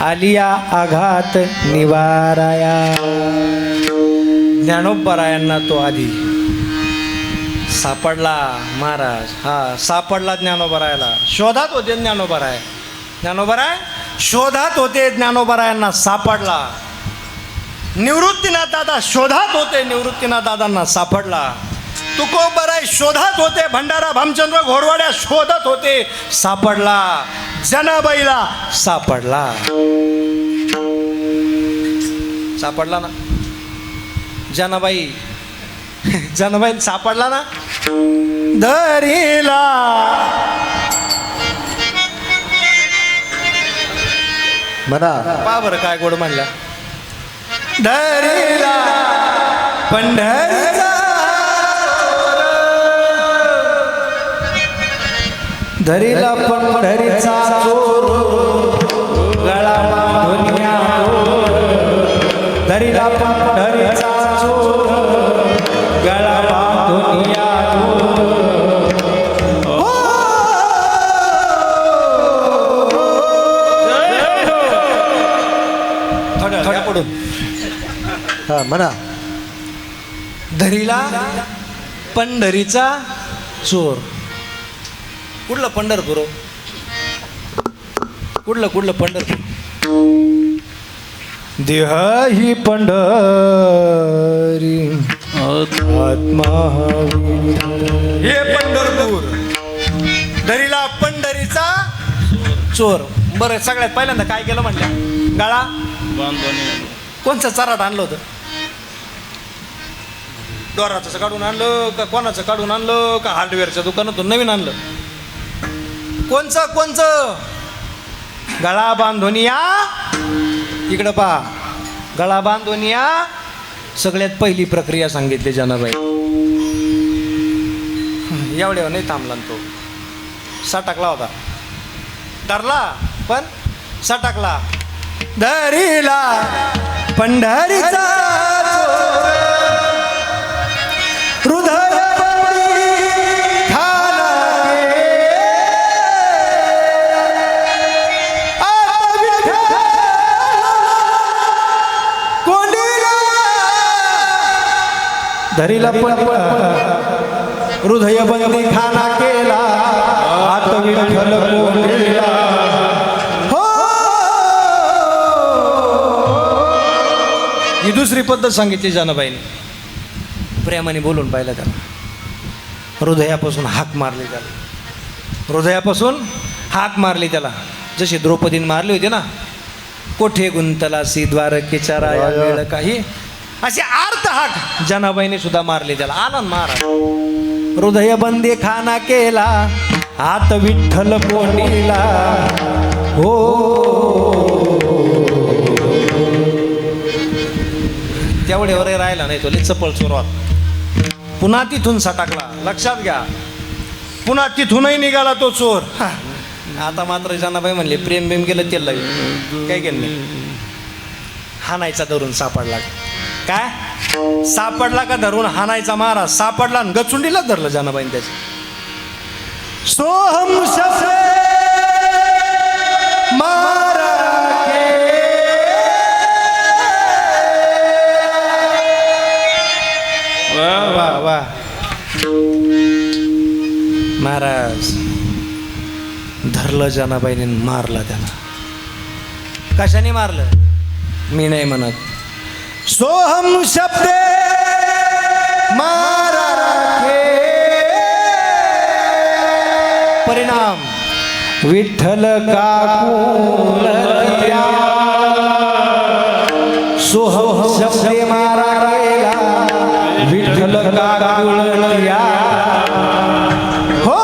Speaker 1: आलिया आघात निवाराया. ज्ञानोबारायांना तो आधी सापडला महाराज. सापडला ज्ञानोबारायाला. शोधात होते ज्ञानोबाराय. ज्ञानोबाराय शोधात होते, ज्ञानोबारायांना सापडला. निवृत्तीनाथ दादा शोधात होते, निवृत्तीनाथ दादांना सापडला. तुकोबराय शोधात होते, भंडारा भामचंद्र घोरवाड्या शोधत होते, सापडला. जनाबाईला सापडला. सापडला ना जनाबाई. जनाबाई सापडला ना. धरीला म्हणा पा बरं काय गोड म्हणला. धरीला पंढरीचा, धरीला पंढरीचा चोर, गळा बांधून पंढरीचा चोर गळा बांधून या थोड्या पडून
Speaker 2: हा म्हणा.
Speaker 1: धरीला पंढरीचा चोर. कुठलं पंढरपूर? कुठलं पंढरपूर? देह ही पंढरी आत्मा हे पंढरपूर. धरीला पंढरीचा चोर. बरं, सगळ्यात पहिल्यांदा काय केलं म्हटल्या? गाळा कोणचं चराट आणलं होतं? डोराचं काढून आणलं का कोणाचं काढून आणलं का हार्डवेअरच्या दुकानातून नवीन आणलं? कोणचं? गळा बांधून या. इकडं पहा, गळा बांधून या. सगळ्यात पहिली प्रक्रिया सांगितली जनाबाई. एवढ्या नाही थांबला तो. सटाकला होता, धरला पण सटाकला. धरीला पंढरीचा हृदय धरीला हृदय बंदी खाना केला आत विठ्ठल कोंडीला. हो, ही दुसरी पद्धत सांगितली जनाबाईने. प्रेमाने बोलून पाहिलं त्याला. हृदयापासून हाक मारली त्याला. हृदयापासून हाक मारली त्याला. जशी द्रौपदीने मारली होती ना, कोठे गुंतलासी द्वारकेच्या राया वेळ काही, अशी अर्थ हाक जनाबाईने सुद्धा मारली त्याला. आनंद महाराज. हृदय बंदी खाना केला आत विठ्ठल कोंडीला. हो, तेवढ्यावर राहिला नाही तो. लई चपळ सुरुवात. पुन्हा तिथून सटाकला. लक्षात घ्या, पुन्हा तिथूनही निघाला तो चोर. आता मात्र जनाबाई म्हणले प्रेम बेम गेलं तेल लागेल. काय केलं नाही, हाणायचा धरून सापडला. काय सापडला का धरून हाणायचा महाराज. सापडला आणि गचुंडीला धरलं जनाबाईने त्याच्या. सोहम शसे मारा के वा वा महाराज. धरलं जनाबाईने, मारलं त्याला. कशाने मारलं मी नाही म्हणत. सोहम शब्दे मारा राखे. परिणाम विठ्ठल काकुलतिया. सोहम शब्दे मारा केला विठ्ठल काकुलतिया. हो,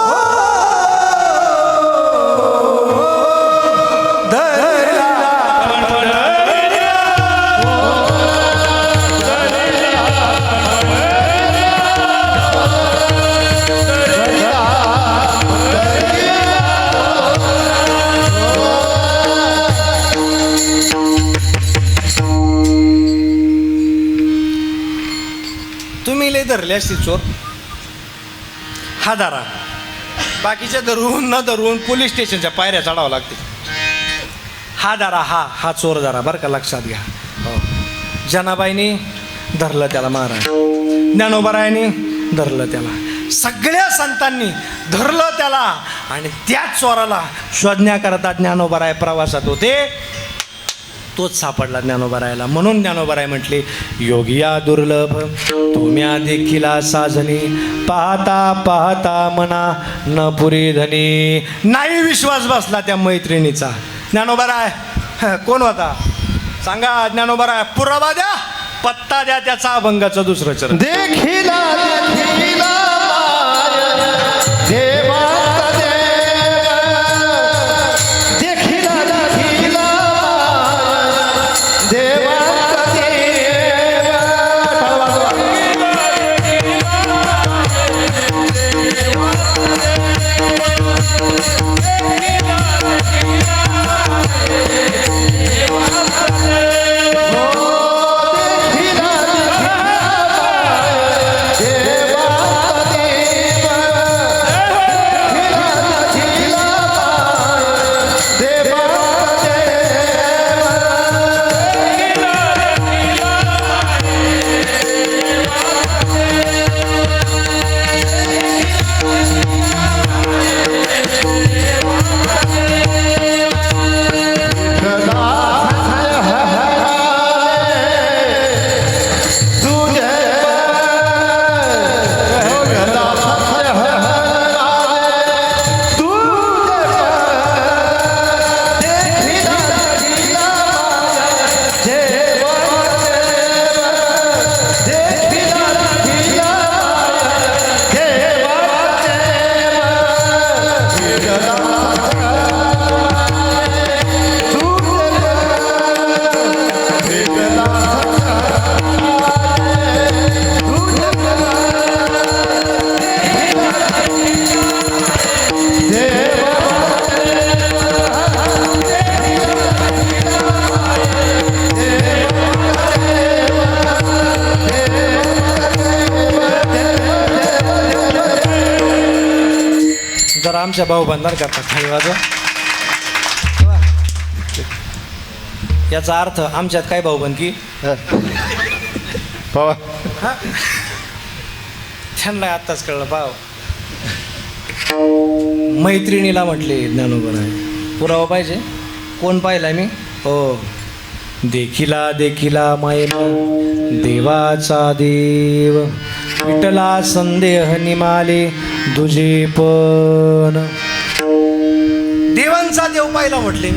Speaker 1: धरले असते चोर. हा धरा. बाकीच्या धरून न धरून पोलीस स्टेशनच्या पायऱ्या चढावं लागते. हा धरा. हा चोर धरा बरं का, लक्षात घ्या. हो, जनाबाईने धरलं त्याला महाराज. ज्ञानोबारायांनी धरलं त्याला. सगळ्या संतांनी धरलं त्याला. आणि त्याच चोराला शोधण्याकरता ज्ञानोबाराय प्रवासात होते. तोच सापडला ज्ञानोबारायला. म्हणून ज्ञानोबाराय म्हटले योगिया दुर्लभ तुम्या देखिला साजनी. पाहता पाहता मना न पुरी धनी. नाही विश्वास बसला त्या मैत्रिणीचा. ज्ञानोबाराय कोण होता सांगा? ज्ञानोबाराय पुरावा द्या, पत्ता द्या त्याचा. अभंगाचं दुसरं चरण.
Speaker 2: देखिला देखिला देवा
Speaker 1: आमच्या भाऊबंधार करतात खाली वाजवा. याचा अर्थ आमच्यात काय भाऊबंदकी
Speaker 2: पावा
Speaker 1: हा त्यांना आत्ताच कळलं पाव. मैत्रिणीला म्हटले ज्ञानोबा पुरावा पाहिजे. कोण पाहिलाय मी? हो. देखिला देखिला मायेला देवाचा देव विठला संदेह निमाले तुझे पण. देवांचा देव पाहिला म्हटले.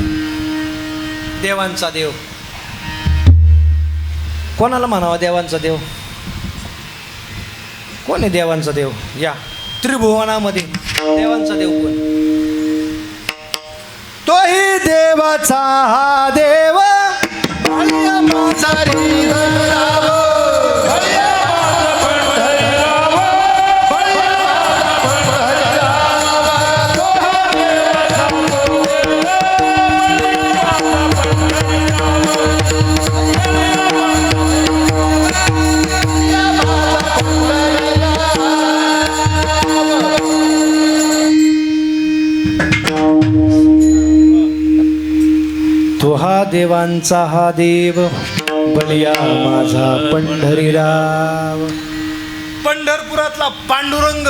Speaker 1: देवांचा देव कोणाला म्हणावा? देवांचा देव कोण आहे? देवांचा देव या त्रिभुवनामध्ये देवांचा देव कोण?
Speaker 2: तोही देवाचा हा देव भल्या माझा हरिराव, भल्या माझा हरिराव, भल्या माझा हरिराव. तो हा देवाचा
Speaker 1: तो हा देवांचा हा देव बलिया माझा पंढरीराव. पंढरपुरातला पांडुरंग.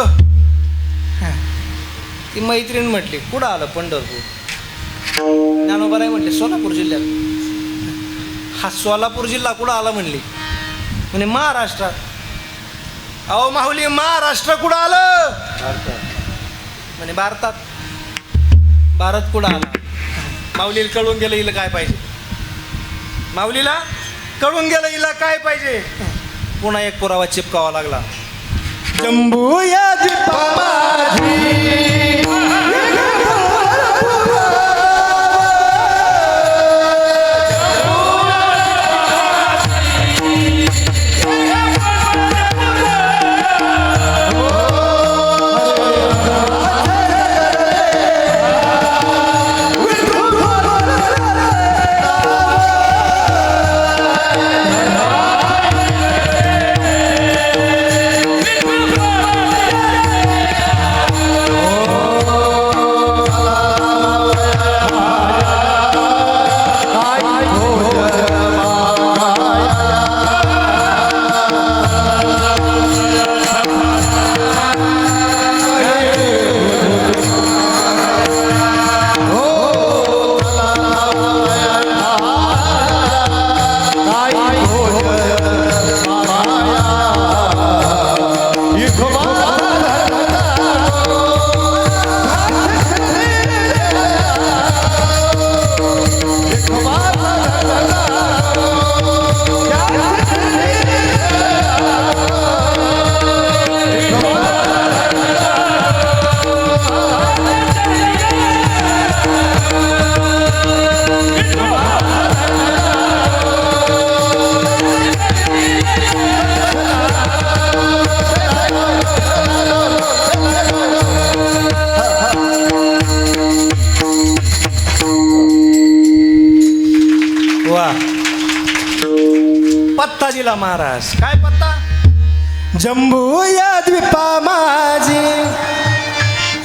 Speaker 1: ती मैत्रीण म्हटली कुठं आलं पंढरपूर? ज्ञानोबा म्हटले सोलापूर जिल्ह्यात. हा सोलापूर जिल्हा कुठं आला म्हणली? म्हणे महाराष्ट्रात. अहो माऊली महाराष्ट्र कुठं आलं? म्हणे भारतात. भारत कुठं आला? माऊलीला कळून गेलं हिला काय पाहिजे. माऊलीला कळून गेलं हिला काय पाहिजे. पुन्हा एक पुरावा चिपकावा लागला.
Speaker 2: जम्बू या माझी
Speaker 1: पत्ता दिला महाराज. काय पत्ता?
Speaker 2: जम्बू या द्वीपा माझी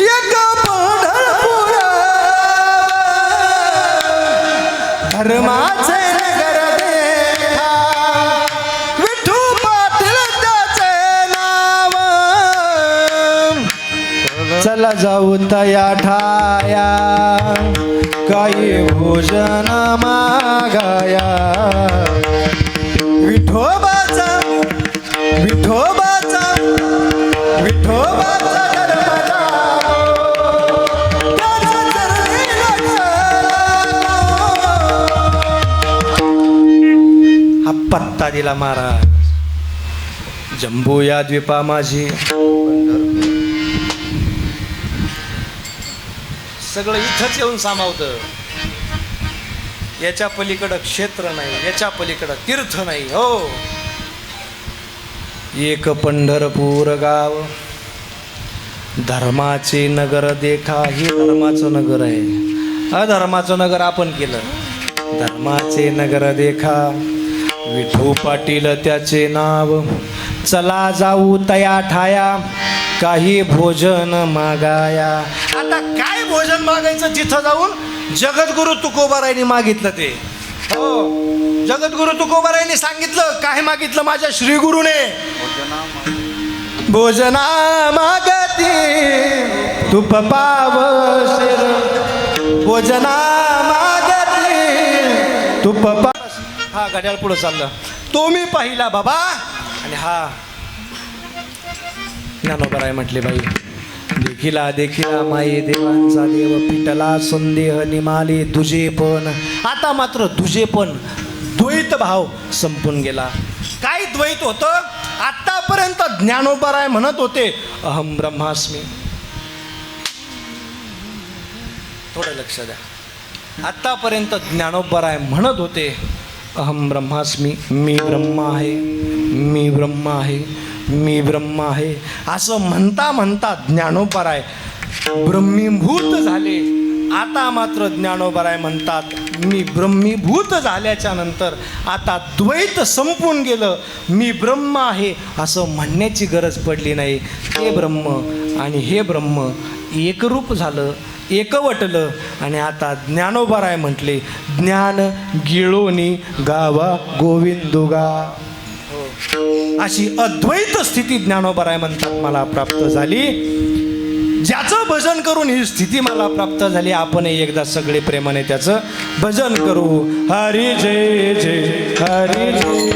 Speaker 2: एक पंढरपूर धर्माचे नगर देखा विठू पाटील त्याचे नाव. चला जाऊ तया ठाया काही भोजन मागाया. विठोबाचा विठोबाचा विठोबाचा धर्म त्याचा चरणी
Speaker 1: हा पत्ता दिला महाराज. जम्बू या द्वीपा माझी. सगळं इथंच येऊन सामावतं. याच्या पलीकडं क्षेत्र नाही, याच्या पलीकडं तीर्थ नाही. हो एक पंढरपूर गाव धर्माचे नगर देखा. हे धर्माचं नगर आहे. अधर्माचं नगर आपण केलं. धर्माचे नगर देखा विठू पाटील त्याचे नाव. चला जाऊ तया ठाया काही भोजन मागाया. आता भोजन मागायचं जिथं जाऊन जगद्गुरु तुकोबारायांनी मागितलं ते. हो, जगद्गुरु तुकोबारायांनी सांगितलं, काय मागितलं माझ्या श्रीगुरुने? भोजना मागती तुप पावशेर, भोजना मागती तुप पा. हा घड्याळ पुढं चाललं. तो मी पाहिला बाबा. आणि हा ज्ञानोबराय म्हटले, बाई देखिला देखिला माये देवांचा देव, पिटला संदेह निमाले तुझे पण. आता मात्र तुझे पण द्वैत भाव संपून गेला. काय द्वैत होतं? आतापर्यंत ज्ञानोबराय म्हणत होते अहम ब्रह्मास्मी. थोडं लक्ष द्या. आतापर्यंत ज्ञानोबराय म्हणत होते अहम ब्रह्मास्मी, मी ब्रह्म आहे, मी ब्रह्म आहे, मी ब्रह्म आहे. असं म्हणता म्हणता ज्ञानोबराय ब्रह्मीभूत झाले. आता मात्र ज्ञानोबराय म्हणतात मी ब्रह्मीभूत झाल्याच्या नंतर आता द्वैत संपून गेलं, मी ब्रह्म आहे असं म्हणण्याची गरज पडली नाही. हे ब्रह्म आणि हे ब्रह्म एकरूप झालं, एकवटलं. आणि आता ज्ञानोबराय म्हटले ज्ञान गिळोनी गावा गोविंदुगा. अशी अद्वैत स्थिती ज्ञानोबराय म्हणतात मला प्राप्त झाली. ज्याचं भजन करून ही स्थिती मला प्राप्त झाली. आपण एकदा सगळे प्रेमाने त्याचं भजन करू. हरी जय जय हरी जय.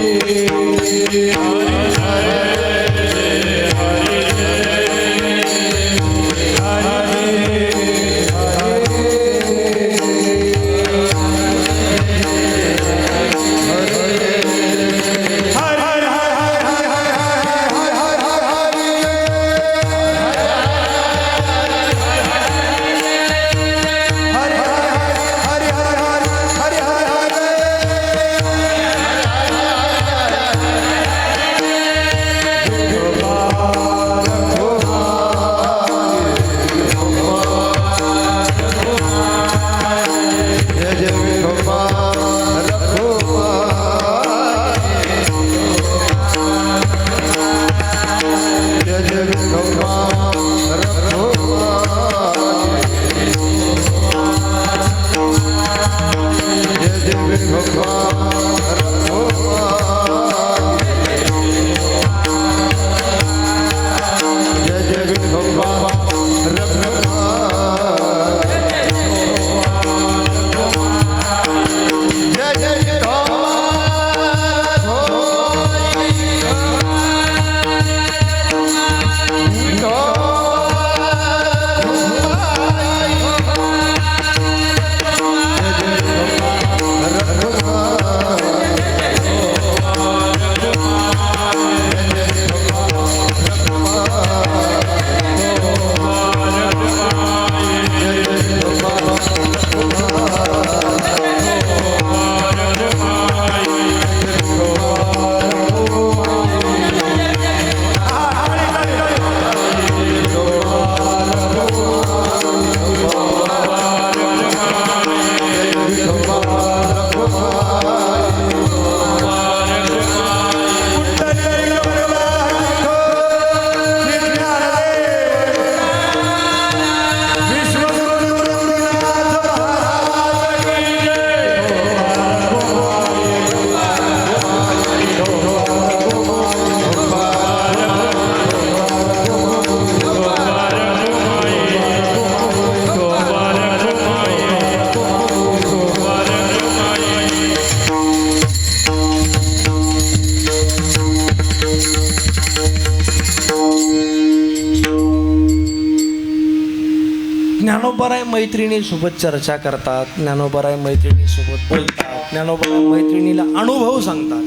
Speaker 1: ज्ञानोबराय मैत्रिणीसोबत चर्चा करतात, ज्ञानोबराय मैत्रिणीसोबत बोलतात, ज्ञानोबराय मैत्रिणीला अनुभव सांगतात.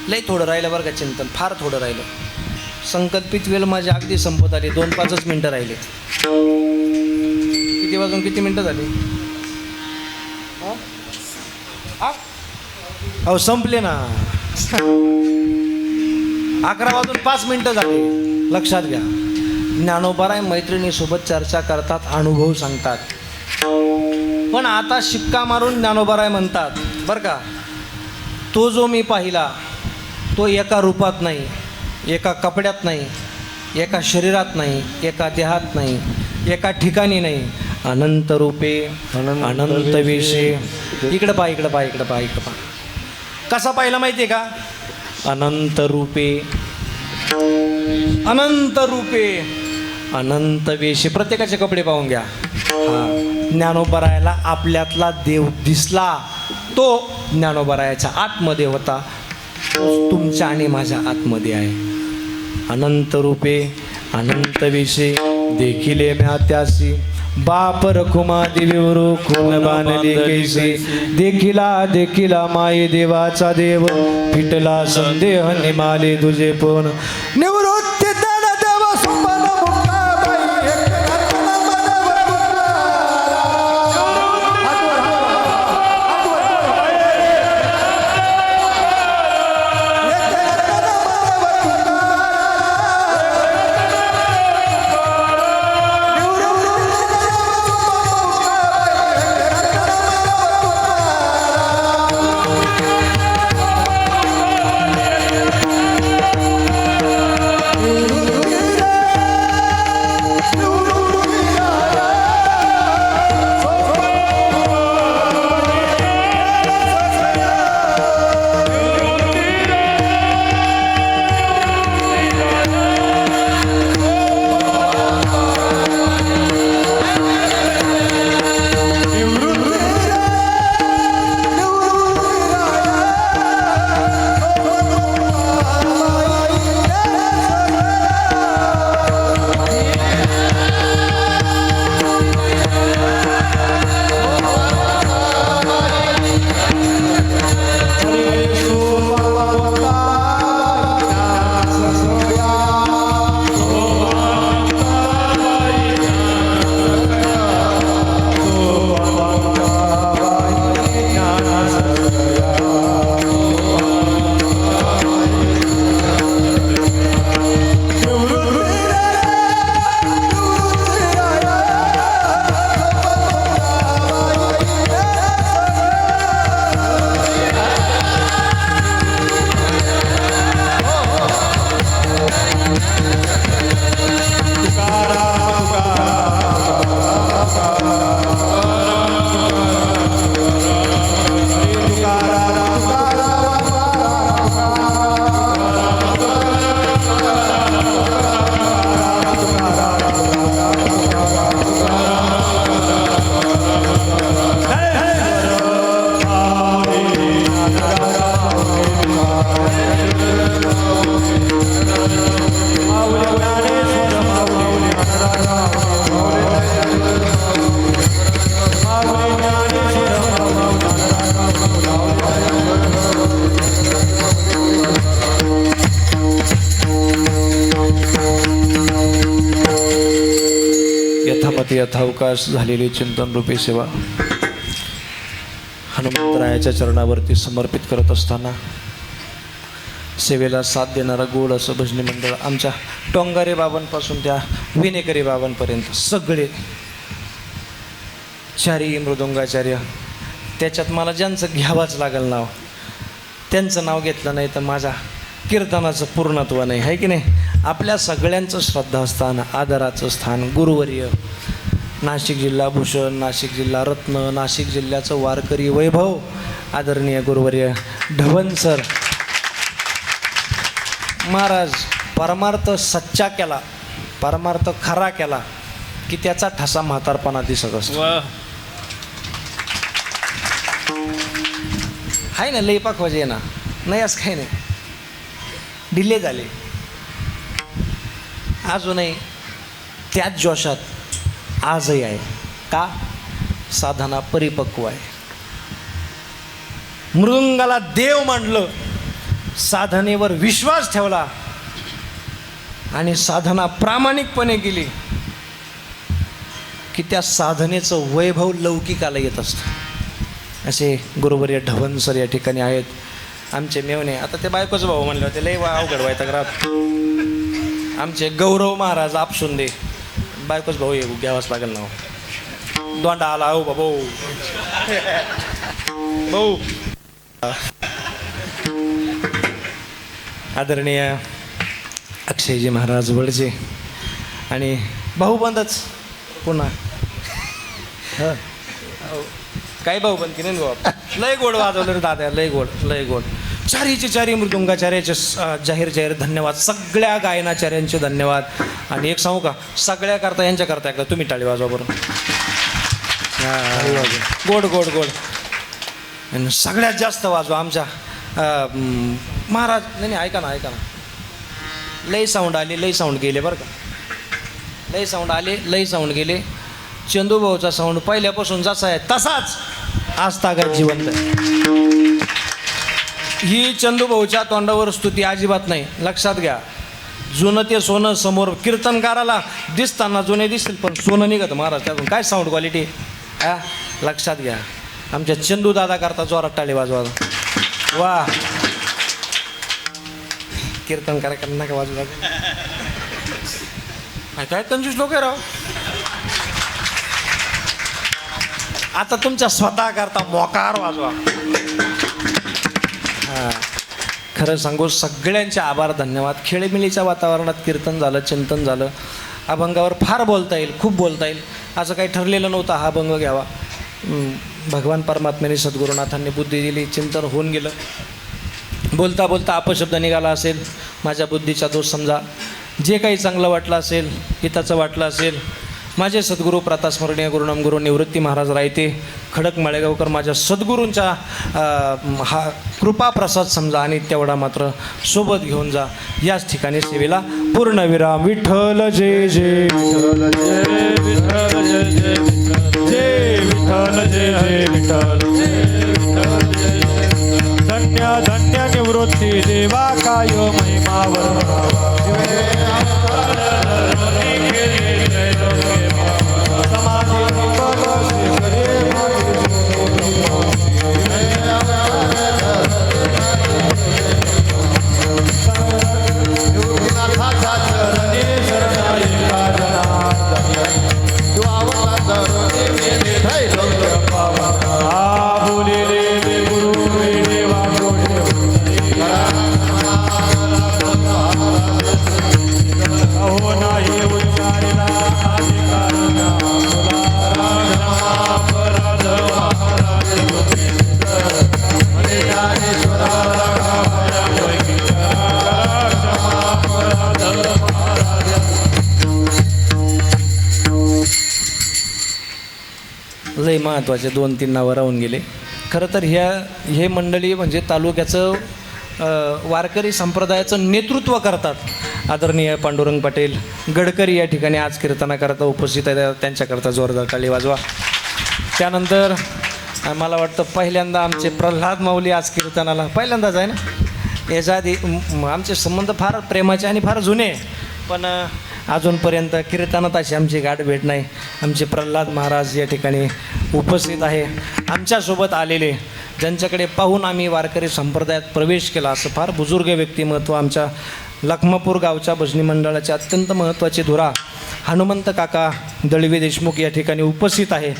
Speaker 1: लय थोडं राहिलं बरं का चिंतन, फार थोडं राहिलं. संकल्पित वेळ माझी अगदी संपत आली. 2-5 मिनटं राहिले. किती वाजून किती मिनटं झाली? अहो संपले ना. 11 वाजून 5 मिनटं झाली. लक्षात घ्या. ज्ञानोबराय मैत्रिणीसोबत चर्चा करतात, अनुभव सांगतात. पण आता शिक्का मारून ज्ञानोबराय म्हणतात बरं का, तो जो मी पाहिला तो एका रूपात नाही, एका कपड्यात नाही, एका शरीरात नाही, एका देहात नाही, एका ठिकाणी नाही, अनंत रूपे अनंत विषय. इकडं पहा, इकडं पहा, इकडं पहा, इकडं पहा. कसा पाहिला माहिती आहे का? अनंत रूपे अनंत रूपे अनंत वेशे. प्रत्येकाचे कपडे पाहून घ्या. ज्ञानोबरायाला आपल्यातला देव दिसला, तो ज्ञानोबरायाच्या आतमध्ये होता, तो तुमच्या आणि माझ्या आतमध्ये आहे. अनंत रूपे अनंत विषय देखिले म्या त्यासी, बाप रखुमा दिलीवरू खून बांधली कैसे. देखिला माये देवाचा देव, फिटला संदेह निमाले तुझे पण.
Speaker 2: निवृत्ती दान देव सुपन मुक्ताबाई, एक रत्न मनवर
Speaker 1: यथामती यथावकाश झालेली चिंतन रूपी सेवा हनुमंतरायाच्या चरणावरती समर्पित करत असताना सेवेला साथ देणारा गोड असं भजनी मंडळ आमच्या टोंगारे बाबांपासून त्या विनेकरी बाबांपर्यंत सगळे चारी मृदुंगाचार्य, त्याच्यात मला ज्यांचं घ्यावंच लागेल नाव, त्यांचं नाव घेतलं नाही तर माझ्या कीर्तनाचं पूर्णत्व नाही, आहे की नाही. आपल्या सगळ्यांचं श्रद्धास्थान, आदराचं स्थान गुरुवर्य, नाशिक जिल्हा भूषण, नाशिक जिल्हा रत्न, नाशिक जिल्ह्याचं वारकरी वैभव, आदरणीय गुरुवर्य ढवण सर महाराज. परमार्थ सच्चा केला, परमार्थ खरा केला की त्याचा ठसा म्हातारपणा दिसत असतो. आहे ना, लई पाखवाजे ना, नाही असं काही नाही. डिले झाले अजूनही त्याच जोशात आजही आहे. का? साधना परिपक्व आहे. मृदुंगाला देव मानलं, साधनेवर विश्वास ठेवला आणि साधना प्रामाणिकपणे केली की त्या साधनेचं वैभव लौकिकाला येत असतं. असे गुरुवर्य ढवण सर या ठिकाणी आहेत. आमचे मेवणे, आता ते बायकोच भाऊ म्हणले होते, लय अवघड व्हायचा घरात. आमचे गौरव महाराज आपसुंदे, बायकोच भाऊ ये, घ्यावाच लागेल ना. दोंडा आला हो भाऊ भाऊ. आदरणीय अक्षयजी महाराज वळजे आणि भाऊबंदच पुन्हा
Speaker 2: हं.
Speaker 1: काय भाऊबंद की नाही बाबा लय गोड वाजवलं रे दादा लय गोड चारीचे चारी मृदुंगाचार्याचे जाहीर धन्यवाद सगळ्या गायनाचार्यांचे धन्यवाद आणि एक सांगू का सगळ्या करता यांच्या करता एकदा तुम्ही टाळी वाजवा बरं गोड आणि सगळ्यात जास्त वाजवा आमच्या महाराज नाही ऐका ना लय साऊंड आले लय साऊंड गेले बरं का लय साऊंड आले लय साऊंड गेले चंदूभाऊचा साऊंड पहिल्यापासून जसा आहे तसाच आज तागात जिवंत आहे ही चंदूभाऊच्या तोंडावर स्तुती अजिबात नाही लक्षात घ्या जुनं ते सोनं समोर कीर्तनकाराला दिसताना जुने दिसतील पण सोनं निघत महाराज त्यातून काय साऊंड क्वालिटी हा लक्षात घ्या आमच्या चंदू दादा करता जोरात टाळी वाजवा वा कीर्तन कार्यक्रम नका वाजवा काय कंजूस लोक आहे राव आता तुमच्या स्वतः करता मोकार वाजवा हां खरं सांगू सगळ्यांचे आभार धन्यवाद खेळीमेळीच्या वातावरणात कीर्तन झालं चिंतन झालं अभंगावर फार बोलता येईल खूप बोलता येईल असं काही ठरलेलं नव्हतं हा अभंग घ्यावा भगवान परमात्म्याने सद्गुरुनाथांनी बुद्धी दिली चिंतन होऊन गेलं बोलता बोलता अपशब्द निघाला असेल माझ्या बुद्धीचा दोष समजा जे काही चांगलं वाटलं असेल हिताचं वाटलं असेल माझे सद्गुरू प्रातस्मरणीय गुरुनाम गुरु निवृत्ती महाराज रायते खडक माळेगावकर माझ्या सद्गुरूंचा हा कृपा प्रसाद समजा आणि तेवढा मात्र सोबत घेऊन जा याच ठिकाणी सेवेला पूर्णविराम विठ्ठल जय जय
Speaker 2: विठ्ठल जय विठ्ठल जय जय विठ्ठल जय जय विठ्ठल धन्य धन्य निवृत्ती देवा काय महिमावर
Speaker 1: लय महत्त्वाचे 2-3 नावं राहून गेले खरं तर हे मंडळी म्हणजे तालुक्याचं वारकरी संप्रदायाचं नेतृत्व करतात आदरणीय पांडुरंग पाटील गडकरी या ठिकाणी आज कीर्तनाकरता उपस्थित आहेत त्यांच्याकरता जोरदार टाळी वाजवा त्यानंतर मला वाटतं पहिल्यांदा आमचे प्रल्हाद माऊली आज कीर्तनाला पहिल्यांदाच आहे ना याच्या आधी आमचे संबंध फार प्रेमाचे आणि फार जुने पण अजूनपर्यंत कीर्तनात अशी आमची गाठ भेट नाही आमचे प्रल्हाद महाराज या ठिकाणी उपस्थित आहे आमच्यासोबत आलेले ज्यांच्याकडे पाहून आम्ही वारकरी संप्रदायात प्रवेश केला असं फार बुजुर्ग व्यक्तिमत्व आमच्या लखमापूर गावच्या भजनी मंडळाचे अत्यंत महत्त्वाचे धुरा हनुमंत काका दळवी देशमुख या ठिकाणी उपस्थित आहे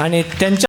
Speaker 1: आणि त्यांच्या